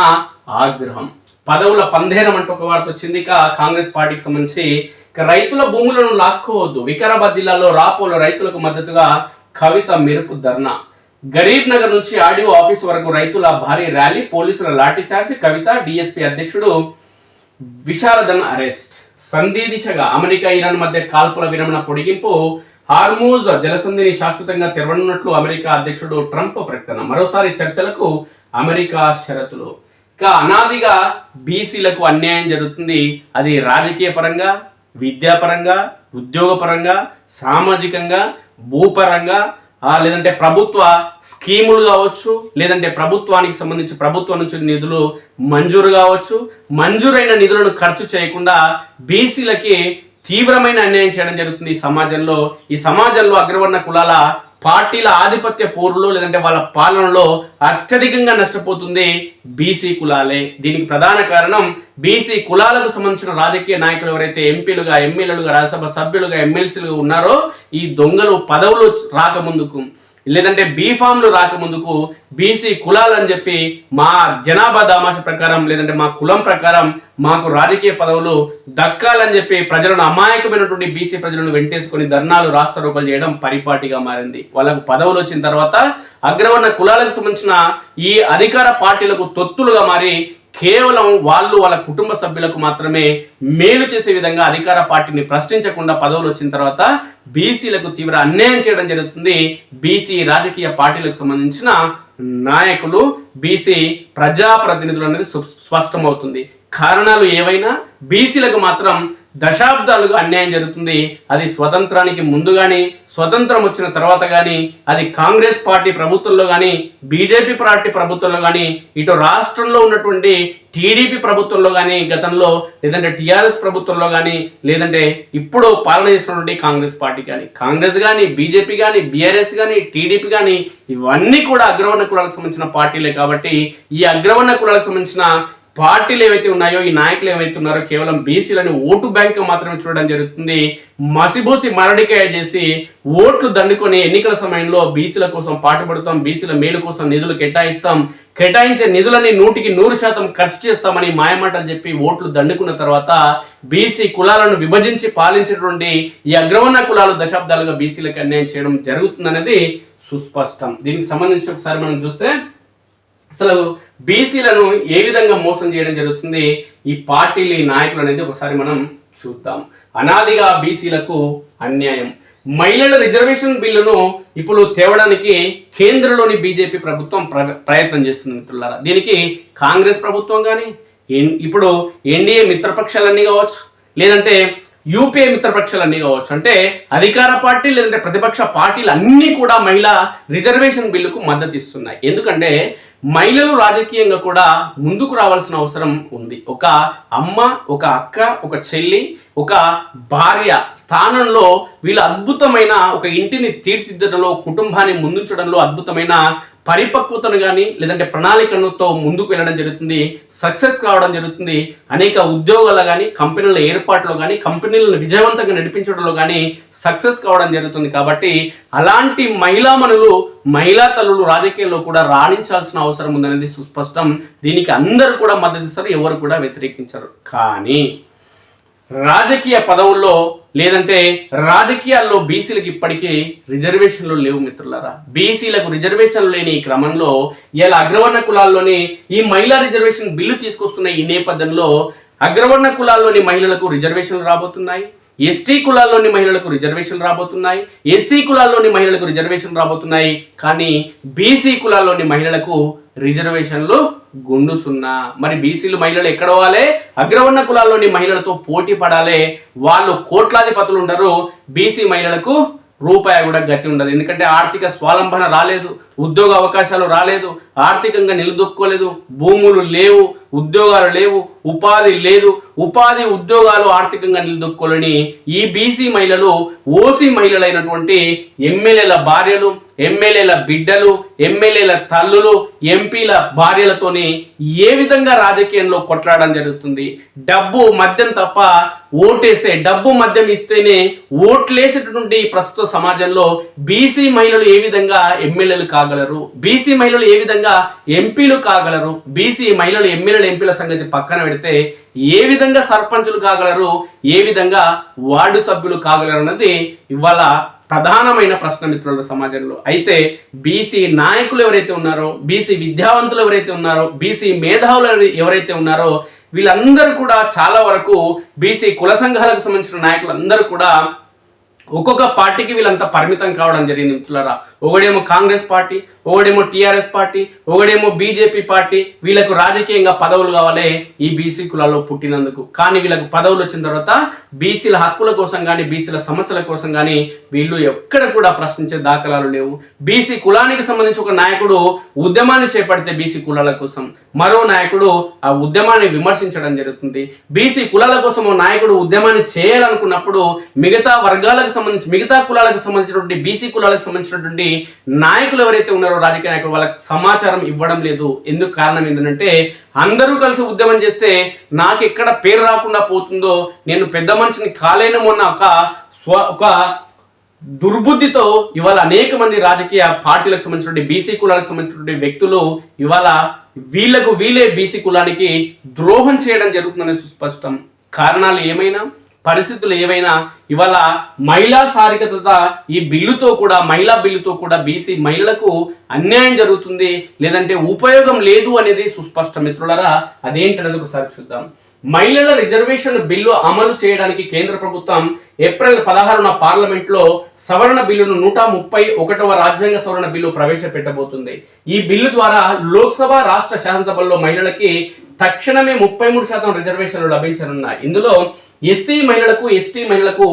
ఆగ్రహం. పదవుల పందేరం అంటూ ఒక వార్త వచ్చింది. ఇక కాంగ్రెస్ పార్టీకి సంబంధించి రైతుల భూములను లాక్కోవద్దు, వికారాబాద్ జిల్లాలో రాపోలో రైతులకు మద్దతుగా కవిత మెరుపు ధర్నా. గరీబ్ నగర్ నుంచి ఆడియో ఆఫీస్ వరకు రైతుల భారీ ర్యాలీ, పోలీసుల లాఠీచార్జ్, కవిత డిఎస్పీ అధ్యక్షుడు విశారదన్ అరెస్ట్. సంధి దిశగా అమెరికా ఇరాన్ మధ్య కాల్పుల విరమణ పొడిగింపు, హార్మూజ్ జలసంధిని శాశ్వతంగా తెరవనున్నట్లు అమెరికా అధ్యక్షుడు ట్రంప్ ప్రకటన. మరోసారి చర్చలకు అమెరికా షరతులు. ఇక అనాదిగా బీసీలకు అన్యాయం జరుగుతుంది, అది రాజకీయ పరంగా, విద్యాపరంగా, ఉద్యోగపరంగా, సామాజికంగా, భూపరంగా, లేదంటే ప్రభుత్వ స్కీములు కావచ్చు, లేదంటే ప్రభుత్వానికి సంబంధించి ప్రభుత్వం నుంచి నిధులు మంజూరు కావచ్చు. మంజూరైన నిధులను ఖర్చు చేయకుండా బీసీలకి తీవ్రమైన అన్యాయం చేయడం జరుగుతుంది ఈ సమాజంలో అగ్రవర్ణ కులాల పార్టీల ఆధిపత్య పోరులో, లేదంటే వాళ్ళ పాలనలో అత్యధికంగా నష్టపోతుంది బీసీ కులాలే. దీనికి ప్రధాన కారణం బీసీ కులాలకు సంబంధించిన రాజకీయ నాయకులు ఎవరైతే ఎంపీలుగా, ఎమ్మెల్యేలుగా, రాజ్యసభ సభ్యులుగా, ఎమ్మెల్సీలుగా ఉన్నారో ఈ దొంగలు పదవులు రాకముందుకు లేదంటే బీఫామ్లు రాకముందుకు బీసీ కులాలు అని చెప్పి మా జనాభా దామాష ప్రకారం లేదంటే మా కులం ప్రకారం మాకు రాజకీయ పదవులు దక్కాలని చెప్పి ప్రజలను అమాయకమైనటువంటి బీసీ ప్రజలను వెంటేసుకొని ధర్నాలు రాస్తారోకలు చేయడం పరిపాటిగా మారింది. వాళ్ళకు పదవులు వచ్చిన తర్వాత అగ్రవర్ణ కులాలకు సంబంధించిన ఈ అధికార పార్టీలకు తొత్తులుగా మారి కేవలం వాళ్ళ కుటుంబ సభ్యులకు మాత్రమే మేలు చేసే విధంగా అధికార పార్టీని ప్రశ్నించకుండా పదవులు వచ్చిన తర్వాత బీసీలకు తీవ్ర అన్యాయం చేయడం జరుగుతుంది. బీసీ రాజకీయ పార్టీలకు సంబంధించిన నాయకులు, బీసీ ప్రజాప్రతినిధులు అనేది స్పష్టమవుతుంది. కారణాలు ఏవైనా బీసీలకు మాత్రం దశాబ్దాలుగా అన్యాయం జరుగుతుంది. అది స్వతంత్రానికి ముందు కానీ, స్వతంత్రం వచ్చిన తర్వాత కానీ, అది కాంగ్రెస్ పార్టీ ప్రభుత్వంలో కానీ, బీజేపీ పార్టీ ప్రభుత్వంలో కానీ, ఇటు రాష్ట్రంలో ఉన్నటువంటి టీడీపీ ప్రభుత్వంలో కానీ గతంలో, లేదంటే టీఆర్ఎస్ ప్రభుత్వంలో కానీ, లేదంటే ఇప్పుడు పాలన చేసినటువంటి కాంగ్రెస్ పార్టీ కానీ, కాంగ్రెస్ కానీ, బీజేపీ కానీ, బీఆర్ఎస్ కానీ, టీడీపీ కానీ, ఇవన్నీ కూడా అగ్రవర్ణ కులాలకు సంబంధించిన పార్టీలే. కాబట్టి ఈ అగ్రవర్ణ కులాలకు సంబంధించిన పార్టీలు ఏవైతే ఉన్నాయో, ఈ నాయకులు ఏవైతే ఉన్నారో కేవలం బీసీలని ఓటు బ్యాంక్ మాత్రమే చూడడం జరుగుతుంది. మసిబూసి మరడికాయ చేసి ఓట్లు దండుకొని ఎన్నికల సమయంలో బీసీల కోసం పాటుపడతాం, బీసీల మేలు కోసం నిధులు కేటాయిస్తాం, కేటాయించే నిధులని 100% ఖర్చు చేస్తామని మాయమాటలు చెప్పి ఓట్లు దండుకున్న తర్వాత బీసీ కులాలను విభజించి పాలించినటువంటి ఈ అగ్రవర్ణ కులాలు దశాబ్దాలుగా బీసీలకు అన్యాయం చేయడం జరుగుతుందనేది సుస్పష్టం. దీనికి సంబంధించి ఒకసారి మనం చూస్తే అసలు బీసీలను ఏ విధంగా మోసం చేయడం జరుగుతుంది ఈ పార్టీలు, ఈ నాయకులు అనేది ఒకసారి మనం చూద్దాం. అనాదిగా బీసీలకు అన్యాయం. మహిళల రిజర్వేషన్ బిల్లును ఇప్పుడు తేవడానికి కేంద్రంలోని బీజేపీ ప్రభుత్వం ప్రయత్నం చేస్తుంది మిత్రులారా. దీనికి కాంగ్రెస్ ప్రభుత్వం కానీ, ఇప్పుడు ఎన్డీఏ మిత్రపక్షాలన్నీ కావచ్చు, లేదంటే యూపీఏ మిత్రపక్షాలన్నీ కావచ్చు, అంటే అధికార పార్టీ లేదంటే ప్రతిపక్ష పార్టీలు అన్నీ కూడా మహిళా రిజర్వేషన్ బిల్లుకు మద్దతు ఇస్తున్నాయి. ఎందుకంటే మహిళలు రాజకీయంగా కూడా ముందుకు రావాల్సిన అవసరం ఉంది. ఒక అమ్మ, ఒక అక్క, ఒక చెల్లి, ఒక భార్య స్థానంలో వీళ్ళు అద్భుతమైన ఒక ఇంటిని తీర్చిదిద్దడంలో, కుటుంబాన్ని ముందుంచడంలో అద్భుతమైన పరిపక్వతను కానీ లేదంటే ప్రణాళికలతో ముందుకు వెళ్ళడం జరుగుతుంది, సక్సెస్ కావడం జరుగుతుంది. అనేక ఉద్యోగాలు కానీ, కంపెనీల ఏర్పాట్లో కానీ, కంపెనీలను విజయవంతంగా నడిపించడంలో కానీ సక్సెస్ కావడం జరుగుతుంది. కాబట్టి అలాంటి మహిళామణులు, మహిళా తల్లులు రాజకీయాల్లో కూడా రాణించాల్సిన అవసరం ఉందనేది సుస్పష్టం. దీనికి అందరూ కూడా మద్దతు ఇస్తారు, ఎవరు కూడా వ్యతిరేకించరు. కానీ రాజకీయ పదవుల్లో లేదంటే రాజకీయాల్లో బీసీలకు ఇప్పటికీ రిజర్వేషన్లు లేవు మిత్రులారా. బీసీలకు రిజర్వేషన్లు లేని ఈ క్రమంలో ఇలా అగ్రవర్ణ కులాల్లోని ఈ మహిళా రిజర్వేషన్ బిల్లు తీసుకొస్తున్న ఈ నేపథ్యంలో అగ్రవర్ణ కులాల్లోని మహిళలకు రిజర్వేషన్లు రాబోతున్నాయి, ఎస్టీ కులాల్లోని మహిళలకు రిజర్వేషన్లు రాబోతున్నాయి, ఎస్సీ కులాల్లోని మహిళలకు రిజర్వేషన్ రాబోతున్నాయి. కానీ బీసీ కులాల్లోని మహిళలకు రిజర్వేషన్లు గుండు సున్నా. మరి బీసీలు మహిళలు ఎక్కడ పోవాలి? అగ్రవర్ణ కులాల్లోని మహిళలతో పోటీ పడాలి. వాళ్ళు కోట్లాధిపతులు ఉండరు, బీసీ మహిళలకు రూపాయి కూడా గతి ఉండదు. ఎందుకంటే ఆర్థిక స్వావలంబన రాలేదు, ఉద్యోగ అవకాశాలు రాలేదు, ఆర్థికంగా నిలదొక్కోలేదు, భూములు లేవు, ఉద్యోగాలు లేవు, ఉపాధి లేదు. ఉపాధి, ఉద్యోగాలు ఆర్థికంగా నిలదొక్కోలేని ఈ బీసీ మహిళలు ఓసీ మహిళలైనటువంటి ఎమ్మెల్యేల భార్యలు, ఎమ్మెల్యేల బిడ్డలు, ఎమ్మెల్యేల తల్లులు, ఎంపీల భార్యలతోని ఏ విధంగా రాజకీయంలో కొట్లాడడం జరుగుతుంది? డబ్బు మద్యం తప్ప ఓటేసే, డబ్బు మద్యం ఇస్తేనే ఓట్లేసేటటువంటి ప్రస్తుత సమాజంలో బీసీ మహిళలు ఏ విధంగా ఎమ్మెల్యేలు కాగలరు? బీసీ మహిళలు ఏ విధంగా ఎంపీలు కాగలరు? బీసీ మహిళలు ఎమ్మెల్యేల, ఎంపీల సంగతి పక్కన పెడితే ఏ విధంగా సర్పంచులు కాగలరు? ఏ విధంగా వార్డు సభ్యులు కాగలరు అన్నది ఇవాళ ప్రధానమైన ప్రశ్న మిత్రుల సమాజంలో. అయితే బీసీ నాయకులు ఎవరైతే ఉన్నారో, బీసీ విద్యావంతులు ఎవరైతే ఉన్నారో, బీసీ మేధావులు ఎవరైతే ఉన్నారో వీళ్ళందరూ కూడా చాలా వరకు బీసీ కుల సంఘాలకు సంబంధించిన నాయకులు అందరూ కూడా ఒక్కొక్క పార్టీకి వీళ్ళంతా పరిమితం కావడం జరిగింది మిత్రులారా. ఒకడేమో కాంగ్రెస్ పార్టీ, ఒకడేమో టీఆర్ఎస్ పార్టీ, ఒకడేమో బీజేపీ పార్టీ. వీళ్ళకు రాజకీయంగా పదవులు కావాలి ఈ బీసీ కులాల్లో పుట్టినందుకు. కానీ వీళ్ళకు పదవులు వచ్చిన తర్వాత బీసీల హక్కుల కోసం కానీ, బీసీల సమస్యల కోసం కానీ వీళ్ళు ఎక్కడ కూడా ప్రశ్నించే దాఖలాలు లేవు. బీసీ కులానికి సంబంధించి ఒక నాయకుడు ఉద్యమాన్ని చేపడితే బీసీ కులాల కోసం, మరో నాయకుడు ఆ ఉద్యమాన్ని విమర్శించడం జరుగుతుంది. బీసీ కులాల కోసం ఓ నాయకుడు ఉద్యమాన్ని చేయాలనుకున్నప్పుడు మిగతా వర్గాలకు సంబంధించి, మిగతా కులాలకు సంబంధించినటువంటి, బీసీ కులాలకు సంబంధించినటువంటి నాయకులు ఎవరైతే ఉన్నారో, రాజకీయ నాయకులు, వాళ్ళకి సమాచారం ఇవ్వడం లేదు. ఎందుకు? కారణం ఏంటంటే అందరూ కలిసి ఉద్యమం చేస్తే నాకు ఎక్కడ పేరు రాకుండా పోతుందో, నేను పెద్ద మనిషిని కాలేను అన్న ఒక దుర్బుద్ధితో ఇవాళ అనేక మంది రాజకీయ పార్టీలకు సంబంధించినటువంటి బీసీ కులాలకు సంబంధించినటువంటి వ్యక్తులు ఇవాళ వీళ్ళే బీసీ కులానికి ద్రోహం చేయడం జరుగుతుందని సుస్పష్టం. కారణాలు ఏమైనా, పరిస్థితులు ఏవైనా ఇవాళ మహిళా సాధికారత ఈ బిల్లుతో కూడా, మహిళా బిల్లుతో కూడా బీసీ మహిళలకు అన్యాయం జరుగుతుంది, లేదంటే ఉపయోగం లేదు అనేది సుస్పష్టం. మిత్రులారా, అదేంటనేది ఒకసారి చూద్దాం. మహిళల రిజర్వేషన్ బిల్లు అమలు చేయడానికి కేంద్ర ప్రభుత్వం ఏప్రిల్ 16న పార్లమెంట్లో సవరణ బిల్లును 131వ రాజ్యాంగ సవరణ బిల్లు ప్రవేశపెట్టబోతుంది. ఈ బిల్లు ద్వారా లోక్సభ, రాష్ట్ర శాసనసభల్లో మహిళలకి తక్షణమే 33% రిజర్వేషన్లు లభించనున్నాయి. ఇందులో ఎస్సీ మహిళలకు, ఎస్టీ మహిళలకు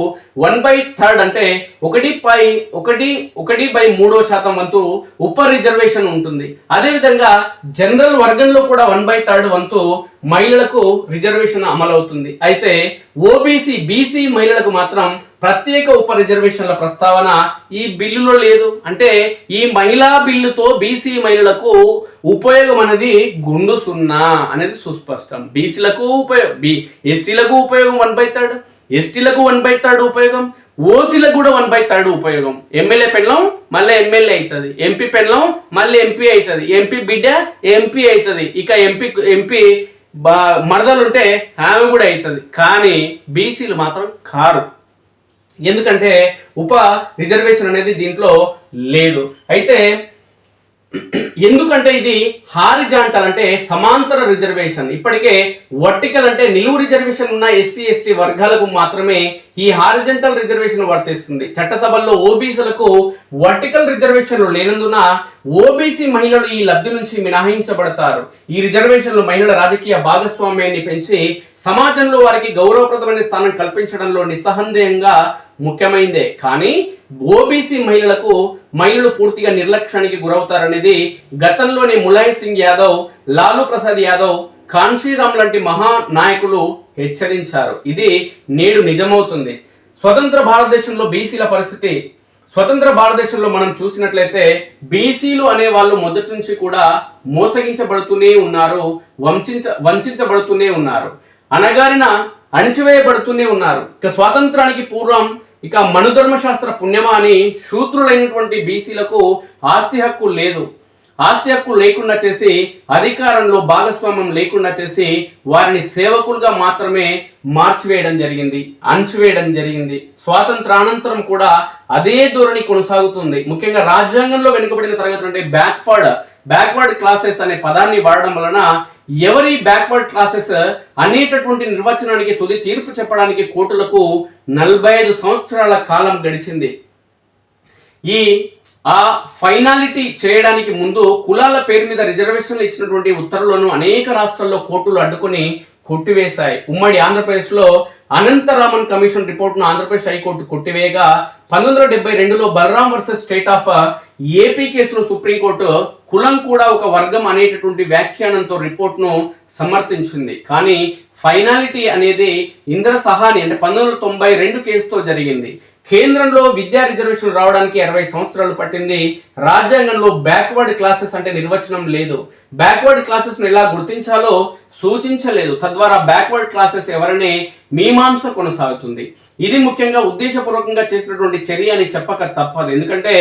1/3 అంటే 1/3 వంతు ఉప రిజర్వేషన్ ఉంటుంది. అదేవిధంగా జనరల్ వర్గంలో కూడా 1/3 వంతు మహిళలకు రిజర్వేషన్ అమలవుతుంది. అయితే ఓబీసీ, బీసీ మహిళలకు మాత్రం ప్రత్యేక ఉప రిజర్వేషన్ల ప్రస్తావన ఈ బిల్లులో లేదు. అంటే ఈ మహిళా బిల్లుతో బీసీ మహిళలకు ఉపయోగం అనేది గుండు సున్నా అనేది సుస్పష్టం. బీసీలకు ఉపయోగం, ఎస్సీలకు ఉపయోగం 1/3, ఎస్టీలకు 1/3 ఉపయోగం, ఓసీలకు కూడా 1/3 ఉపయోగం. ఎమ్మెల్యే పెళ్ళం మళ్ళీ ఎమ్మెల్యే అవుతుంది, ఎంపీ పెళ్ళం మళ్ళీ ఎంపీ అవుతుంది, ఎంపీ బిడ్డ ఎంపీ అవుతుంది, ఇక ఎంపీ మరదలుంటే ఆమె కూడా అవుతుంది. కానీ బీసీలు మాత్రం కారు. ఎందుకంటే ఉప రిజర్వేషన్ అనేది దీంట్లో లేదు. అయితే ఎందుకంటే ఇది హారిజాంటల్ అంటే సమాంతర రిజర్వేషన్. ఇప్పటికే వర్టికల్ అంటే నిలువు రిజర్వేషన్ ఉన్న ఎస్సీ ఎస్టీ వర్గాలకు మాత్రమే ఈ హారిజాంటల్ రిజర్వేషన్ వర్తిస్తుంది. చట్టసభల్లో ఓబీసీలకు వర్టికల్ రిజర్వేషన్లు లేనందున ఓబీసీ మహిళలు ఈ లబ్ధి నుంచి మినహాయించబడతారు. ఈ రిజర్వేషన్లు మహిళల రాజకీయ భాగస్వామ్యాన్ని పెంచి సమాజంలో వారికి గౌరవప్రదమైన స్థానం కల్పించడంలో నిస్సందేహంగా ముఖ్యమైనదే. కానీ ఓబీసీ మహిళలు పూర్తిగా నిర్లక్ష్యానికి గురవుతారనేది గతంలోనే ములాయం సింగ్ యాదవ్, లాలూ ప్రసాద్ యాదవ్, కాన్షీరామ్ లాంటి మహానాయకులు హెచ్చరించారు. ఇది నేడు నిజమవుతుంది. స్వతంత్ర భారతదేశంలో బీసీల పరిస్థితి, స్వతంత్ర భారతదేశంలో మనం చూసినట్లయితే బీసీలు అనే వాళ్ళు మొదటి నుంచి కూడా మోసగించబడుతూనే ఉన్నారు, వంచబడుతూనే ఉన్నారు, అణచివేయబడుతూనే ఉన్నారు. ఇక స్వాతంత్రానికి పూర్వం ఇక మనుధర్మశాస్త్ర పుణ్యమా అని శూద్రులైనటువంటి బీసీలకు ఆస్తి హక్కు లేదు. ఆస్తి హక్కు లేకుండా చేసి, అధికారంలో భాగస్వామ్యం లేకుండా చేసి వారిని సేవకులుగా మాత్రమే మార్చివేయడం జరిగింది, అణచివేయడం జరిగింది. స్వాతంత్రానంతరం కూడా అదే ధోరణి కొనసాగుతుంది. ముఖ్యంగా రాజ్యాంగంలో వెనుకబడిన తరగతులు అంటే బ్యాక్వర్డ్ క్లాసెస్ అనే పదాన్ని వాడడం వలన ఎవరి బ్యాక్వర్డ్ క్లాసెస్ అనేటటువంటి నిర్వచనానికి తుది తీర్పు చెప్పడానికి కోర్టులకు 45 సంవత్సరాల కాలం గడిచింది. ఆ ఫైనాలిటీ చేయడానికి ముందు కులాల పేరు మీద రిజర్వేషన్లు ఇచ్చినటువంటి ఉత్తర్వులను అనేక రాష్ట్రాల్లో కోర్టులు అడ్డుకొని కొట్టివేశాయి. ఉమ్మడి ఆంధ్రప్రదేశ్లో అనంతరామన్ కమిషన్ రిపోర్ట్ను ఆంధ్రప్రదేశ్ హైకోర్టు కొట్టివేయగా 1972లో Balaram versus state of AP కేసులో సుప్రీంకోర్టు కులం కూడా ఒక వర్గం అనేటటువంటి వ్యాఖ్యానంతో రిపోర్ట్ను సమర్థించింది. కానీ ఫైనాలిటీ అనేది ఇంద్ర సహాని అంటే 1992 కేసుతో జరిగింది. కేంద్రంలో విద్యా రిజర్వేషన్ రావడానికి 60 సంవత్సరాలు పట్టింది. రాజ్యాంగంలో బ్యాక్వర్డ్ క్లాసెస్ అంటే నిర్వచనం లేదు. బ్యాక్వర్డ్ క్లాసెస్ ను ఎలా గుర్తించాలో సూచించలేదు. తద్వారా బ్యాక్వర్డ్ క్లాసెస్ ఎవరనే మీమాంస కొనసాగుతుంది. ఇది ముఖ్యంగా ఉద్దేశపూర్వకంగా చేసినటువంటి చర్య అని చెప్పక తప్పదు. ఎందుకంటే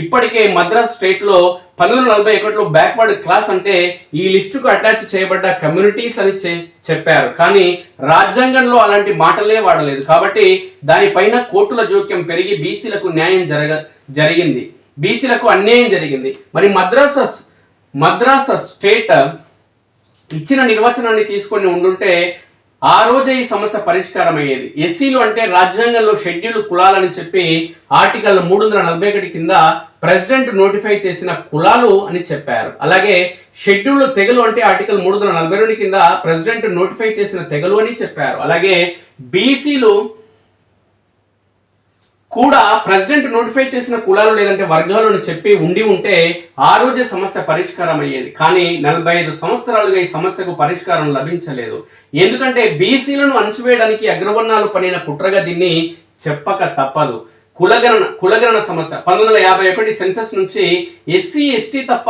ఇప్పటికే మద్రాస్ స్టేట్ లో 1941లో బ్యాక్వర్డ్ క్లాస్ అంటే ఈ లిస్టుకు అటాచ్ చేయబడ్డ కమ్యూనిటీస్ అని చెప్పారు. కానీ రాజ్యాంగంలో అలాంటి మాటలే వాడలేదు. కాబట్టి దానిపైన కోర్టుల జోక్యం పెరిగి బీసీలకు న్యాయం జరిగింది, బీసీలకు అన్యాయం జరిగింది. మరి మద్రాస్ స్టేట్ ఇచ్చిన నిర్వచనాన్ని తీసుకొని ఉండుంటే ఆ రోజే ఈ సమస్య పరిష్కారం అయ్యేది. ఎస్సీలు అంటే రాజ్యాంగంలో షెడ్యూల్ కులాలని చెప్పి ఆర్టికల్ 341 కింద ప్రెసిడెంట్ నోటిఫై చేసిన కులాలు అని చెప్పారు. అలాగే షెడ్యూల్ తెగలు అంటే ఆర్టికల్ 342 కింద ప్రెసిడెంట్ నోటిఫై చేసిన తెగలు అని చెప్పారు. అలాగే బీసీలు కూడా ప్రెసిడెంట్ నోటిఫై చేసిన కులాలు లేదంటే వర్గాలను చెప్పి ఉంటే ఆ రోజే సమస్య పరిష్కారం అయ్యేది. కానీ 45 సంవత్సరాలుగా ఈ సమస్యకు పరిష్కారం లభించలేదు. ఎందుకంటే బీసీలను అణచివేయడానికి అగ్రవర్ణాలు పనిన కుట్రగా దీన్ని చెప్పక తప్పదు. కులగణన సమస్య 1951 సెన్సస్ నుంచి ఎస్సీ ఎస్టీ తప్ప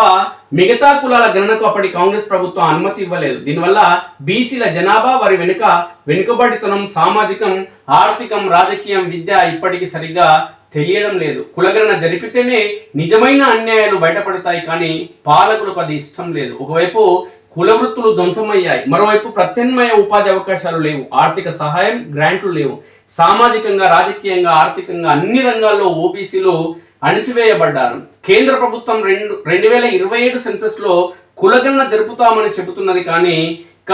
మిగతా కులాల గణనకు అప్పటి కాంగ్రెస్ ప్రభుత్వం అనుమతి ఇవ్వలేదు. దీనివల్ల బీసీల జనాభా, వారి వెనుకబడితనం, సామాజికం, ఆర్థికం, రాజకీయం, విద్య ఇప్పటికీ సరిగ్గా తెలియడం లేదు. కులగణన జరిపితేనే నిజమైన అన్యాయాలు బయటపడతాయి, కానీ పాలకులకు అది ఇష్టం లేదు. ఒకవైపు కుల వృత్తులు ధ్వంసమయ్యాయి, మరోవైపు ప్రత్యామ్నాయ ఉపాధి అవకాశాలు లేవు, ఆర్థిక సహాయం గ్రాంట్లు లేవు. సామాజికంగా, రాజకీయంగా, ఆర్థికంగా అన్ని రంగాల్లో ఓబీసీలు అణిచివేయబడ్డారు. కేంద్ర ప్రభుత్వం 2027 సెన్సస్ లో కులగణన జరుపుతామని చెబుతున్నది, కానీ ఇక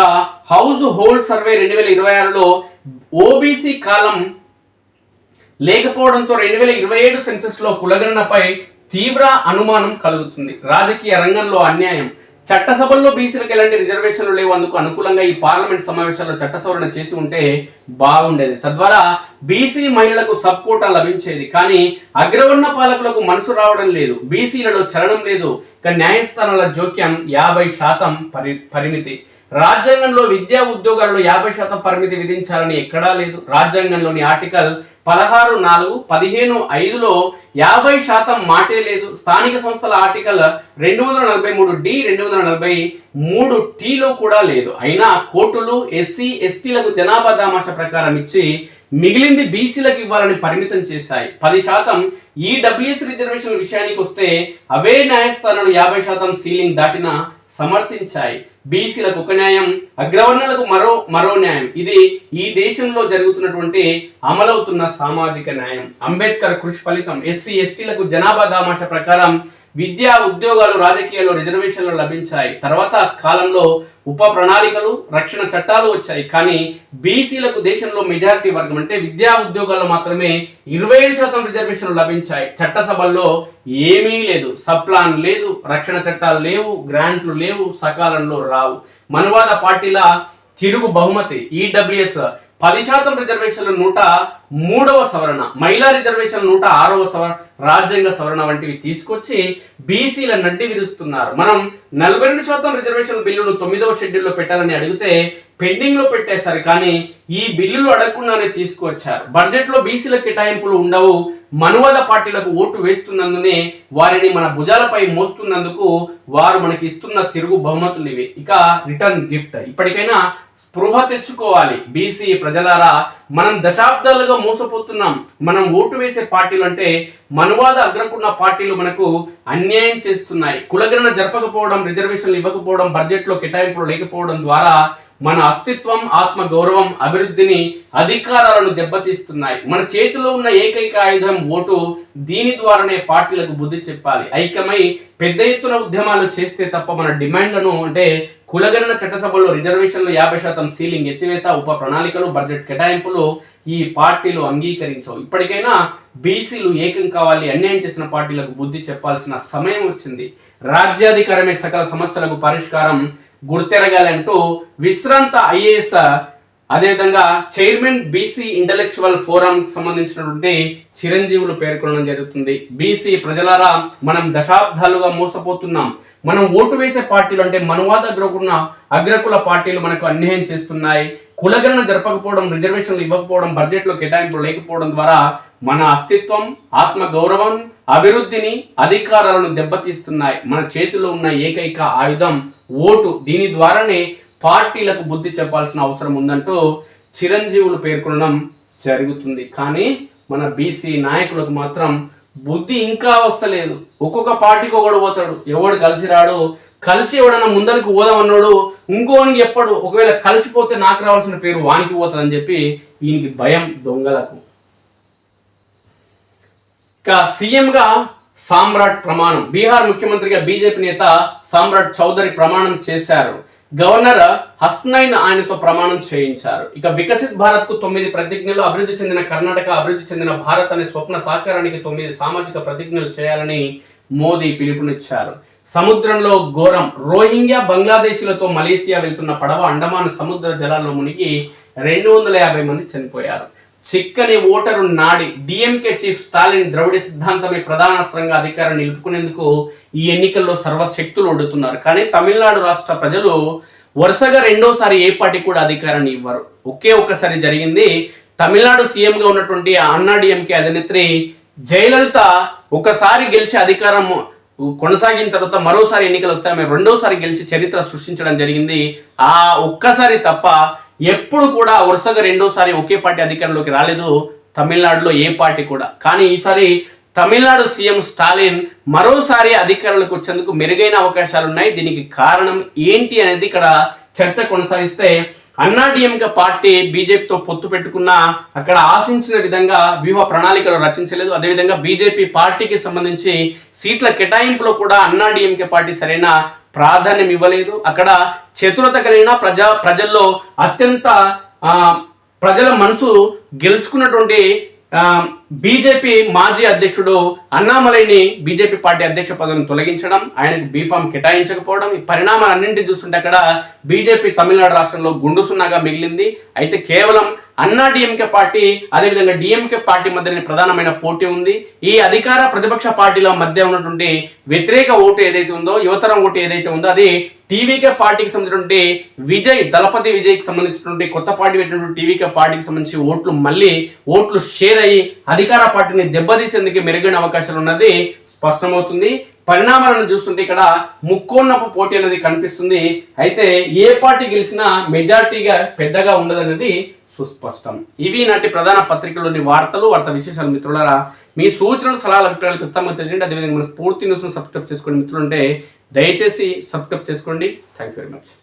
హౌస్ హోల్డ్ సర్వే 2026లో ఓబీసీ కాలం లేకపోవడంతో 2027 సెన్సస్ లో కులగణనపై తీవ్ర అనుమానం కలుగుతుంది. రాజకీయ రంగంలో అన్యాయం. చట్టసభల్లో బీసీలకు ఎలాంటి రిజర్వేషన్లు లేవు. అందుకు అనుకూలంగా ఈ పార్లమెంట్ సమావేశాల్లో చట్ట సవరణ చేసి ఉంటే బాగుండేది. తద్వారా బీసీ మహిళలకు సబ్ కోటా లభించేది. కానీ అగ్రవర్ణ పాలకులకు మనసు రావడం లేదు, బీసీలలో చలనం లేదు. ఇక న్యాయస్థానాల జోక్యం 50% పరిమితి. రాజ్యాంగంలో విద్యా ఉద్యోగాల్లో 50% పరిమితి విధించాలని ఎక్కడా లేదు. రాజ్యాంగంలోని ఆర్టికల్ 16(4), 15(5)లో 50% మాటే లేదు. స్థానిక సంస్థల ఆర్టికల్ 243D, 243Tలో కూడా లేదు. అయినా కోర్టులు ఎస్సీ ఎస్టీలకు జనాభా దామాషా ప్రకారం ఇచ్చి మిగిలింది బీసీలకు ఇవ్వాలని పరిమితం చేశాయి. 10% ఈడబ్ల్యూఎస్ రిజర్వేషన్ విషయానికి వస్తే అవే న్యాయస్థానాలు 50% సీలింగ్ దాటిన సమర్థించాయి. బీసీలకు ఒక న్యాయం, అగ్రవర్ణాలకు మరో న్యాయం. ఇది ఈ దేశంలో జరుగుతున్నటువంటి అమలవుతున్న సామాజిక న్యాయం. అంబేద్కర్ కృషి ఫలితం. ఎస్సీ ఎస్టీలకు జనాభా దామాషా ప్రకారం విద్యా, ఉద్యోగాలు, రాజకీయాల్లో రిజర్వేషన్లు లభించాయి. తర్వాత కాలంలో ఉప ప్రణాళికలు, రక్షణ చట్టాలు వచ్చాయి. కానీ బీసీలకు దేశంలో మెజారిటీ వర్గం అంటే విద్యా ఉద్యోగాల్లో మాత్రమే 27% రిజర్వేషన్లు లభించాయి. చట్టసభల్లో ఏమీ లేదు, సప్లాన్ లేదు, రక్షణ చట్టాలు లేవు, గ్రాంట్లు లేవు, సకాలంలో రావు. మనువాద పార్టీల చిరుగు బహుమతి ఈడబ్ల్యూఎస్ 10% రిజర్వేషన్లు 103వ సవరణ, మహిళా రిజర్వేషన్ 106వ సవరణ, రాజ్యాంగ సవరణ వంటివి తీసుకొచ్చి బీసీల నడ్డి విరుస్తున్నారు. మనం 42% రిజర్వేషన్ బిల్లును 9వ షెడ్యూల్లో పెట్టాలని అడిగితే పెండింగ్ లో పెట్టేశారు. కానీ ఈ బిల్లులు అడగకుండానే తీసుకువచ్చారు. బడ్జెట్ లో బీసీల కేటాయింపులు ఉండవు. మనువాద పార్టీలకు ఓటు వేస్తున్నందునే వారిని మన భుజాలపై మోస్తున్నందుకు వారు మనకి ఇస్తున్న తిరుగు బహుమతులు ఇవి. ఇక రిటర్న్ గిఫ్ట్. ఇప్పటికైనా స్పృహ తెచ్చుకోవాలి బీసీ ప్రజలారా. మనం దశాబ్దాలుగా మోసపోతున్నాం. మనం ఓటు వేసే పార్టీలు అంటే మనువాద అగ్రకున్న పార్టీలు మనకు అన్యాయం చేస్తున్నాయి. కులగణన జరపకపోవడం, రిజర్వేషన్లు ఇవ్వకపోవడం, బడ్జెట్ లో కేటాయింపులు లేకపోవడం ద్వారా మన అస్తిత్వం, ఆత్మ గౌరవం, అభివృద్ధిని, అధికారాలను దెబ్బతీస్తున్నాయి. మన చేతిలో ఉన్న ఏకైక ఆయుధం ఓటు. దీని ద్వారానే పార్టీలకు బుద్ధి చెప్పాలి. ఐక్యమై పెద్ద ఎత్తున ఉద్యమాలు చేస్తే తప్ప మన డిమాండ్లను అంటే కులగణన, చట్టసభలో రిజర్వేషన్లు 50% సీలింగ్ ఎత్తివేత, ఉప ప్రణాళికలు, బడ్జెట్ కేటాయింపులు ఈ పార్టీలు అంగీకరించవు. ఇప్పటికైనా బీసీలు ఏకం కావాలి. అన్యాయం చేసిన పార్టీలకు బుద్ధి చెప్పాల్సిన సమయం వచ్చింది. రాజ్యాధికారమే సకల సమస్యలకు పరిష్కారం గుర్తెరగాలంటూ విశ్రాంత ఐఏఎస్ అదేవిధంగా చైర్మన్ బీసీ ఇంటలెక్చువల్ ఫోరం సంబంధించినటువంటి చిరంజీవులు పేర్కొనడం జరుగుతుంది. బీసీ ప్రజలారా, మనం దశాబ్దాలుగా మోసపోతున్నాం. మనం ఓటు వేసే పార్టీలు అంటే మనువాద అగ్రకుల పార్టీలు మనకు అన్యాయం చేస్తున్నాయి. కులగణన జరపకపోవడం, రిజర్వేషన్లు ఇవ్వకపోవడం, బడ్జెట్లో కేటాయింపులు లేకపోవడం ద్వారా మన అస్తిత్వం, ఆత్మ గౌరవం, అభివృద్ధిని, అధికారాలను దెబ్బతీస్తున్నాయి. మన చేతిలో ఉన్న ఏకైక ఆయుధం ఓటు. దీని ద్వారానే పార్టీలకు బుద్ధి చెప్పాల్సిన అవసరం ఉందంటూ చిరంజీవులు పేర్కొనడం జరుగుతుంది. కానీ మన బీసీ నాయకులకు మాత్రం బుద్ధి ఇంకా వస్తలేదు. ఒక్కొక్క పార్టీకి ఒకడు పోతాడు, ఎవడు కలిసి రాడు. కలిసి ఎవడన్నా ముందరికి పోదామన్నాడు, ఇంకోనికి ఎప్పుడు ఒకవేళ కలిసిపోతే నాకు రావాల్సిన పేరు వానికి పోతుంది అని చెప్పి ఈయనకి భయం దొంగలకు. ఇక సీఎంగా సామ్రాట్ ప్రమాణం. బీహార్ ముఖ్యమంత్రిగా బీజేపీ నేత సామ్రాట్ చౌదరి ప్రమాణం చేశారు. గవర్నర్ హస్నైన్ ఆయనతో ప్రమాణం చేయించారు. ఇక వికసిత్ భారత్ కు 9 ప్రతిజ్ఞలు, అభివృద్ధి చెందిన కర్ణాటక, అభివృద్ధి చెందిన భారత్ అనే స్వప్న సాకారానికి 9 సామాజిక ప్రతిజ్ఞలు చేయాలని మోదీ పిలుపునిచ్చారు. సముద్రంలో ఘోరం. రోహింగ్యా బంగ్లాదేశీలతో మలేసియా వెళ్తున్న పడవ అండమాన్ సముద్ర జలాల్లో మునిగి 250 మంది చనిపోయారు. చిక్కని ఓటరు నాడి. డిఎంకే చీఫ్ స్టాలిన్ ద్రవిడ సిద్ధాంతమే ప్రధానాస్త్రంగా అధికారాన్ని నిలుపుకునేందుకు ఈ ఎన్నికల్లో సర్వశక్తులు ఒడ్డుతున్నారు. కానీ తమిళనాడు రాష్ట్ర ప్రజలు వరుసగా రెండోసారి ఏ పార్టీ కూడా అధికారాన్ని ఇవ్వరు. ఒక్కసారి జరిగింది. తమిళనాడు సీఎంగా ఉన్నటువంటి అన్నా డిఎంకే అధినేత్రి జయలలిత ఒకసారి గెలిచి అధికారం కొనసాగిన తర్వాత మరోసారి ఎన్నికలు వస్తే ఆమె రెండోసారి గెలిచి చరిత్ర సృష్టించడం జరిగింది. ఆ ఒక్కసారి తప్ప ఎప్పుడు కూడా వరుసగా రెండోసారి ఒకే పార్టీ అధికారంలోకి రాలేదు తమిళనాడులో ఏ పార్టీ కూడా. కానీ ఈసారి తమిళనాడు సీఎం స్టాలిన్ మరోసారి అధికారంలోకి వచ్చేందుకు మెరుగైన అవకాశాలు ఉన్నాయి. దీనికి కారణం ఏంటి అనేది ఇక్కడ చర్చ కొనసాగిస్తే, అన్నా డిఎంకే పార్టీ బీజేపీతో పొత్తు పెట్టుకున్న అక్కడ ఆశించిన విధంగా వ్యూహ ప్రణాళికలు రచించలేదు. అదేవిధంగా బీజేపీ పార్టీకి సంబంధించి సీట్ల కేటాయింపులో కూడా అన్నా డిఎంకే పార్టీ సరైన ప్రాధాన్యం ఇవ్వలేదు. అక్కడ చతురత కలిగిన ప్రజల్లో అత్యంత ప్రజల మనసు గెలుచుకున్నటువంటి బీజేపీ మాజీ అధ్యక్షుడు అన్నామలైని బీజేపీ పార్టీ అధ్యక్ష పదవిని తొలగించడం, ఆయనకు బీఫామ్ కేటాయించకపోవడం, ఈ పరిణామాలన్నింటినీ చూస్తుంటే అక్కడ బీజేపీ తమిళనాడు రాష్ట్రంలో గుండు సున్నాగా మిగిలింది. అయితే కేవలం అన్నా డిఎంకే పార్టీ అదేవిధంగా డిఎంకే పార్టీ మధ్య ప్రధానమైన పోటీ ఉంది. ఈ అధికార ప్రతిపక్ష పార్టీల మధ్య ఉన్నటువంటి వ్యతిరేక ఓటు ఏదైతే ఉందో, యువతరం ఓటు ఏదైతే ఉందో, అది టీవీకే పార్టీకి సంబంధించినటువంటి దళపతి విజయ్కి సంబంధించినటువంటి కొత్త పార్టీ పెట్టినటువంటి టీవీకే పార్టీకి సంబంధించి ఓట్లు షేర్ అయ్యి అధికార పార్టీని దెబ్బతీసేందుకు మెరుగైన అవకాశాలు ఉన్నది స్పష్టమవుతుంది. పరిణామాలను చూస్తుంటే ఇక్కడ ముక్కోన్నపు పోటీ అనేది కనిపిస్తుంది. అయితే ఏ పార్టీ గెలిచినా మెజార్టీగా పెద్దగా ఉండదనేది సుస్పష్టం. ఇవి నాటి ప్రధాన పత్రికలోని వార్తా విశేషాలు. మిత్రులారా, మీ సూచనలు సలహాలు అభిప్రాయాలు ఉత్తమంగా తెలియజేయండి. అదేవిధంగా మన స్ఫూర్తి న్యూస్ను సబ్స్క్రైబ్ చేసుకోండి. మిత్రులుంటే దయచేసి సబ్స్క్రైబ్ చేసుకోండి. Thank you very much.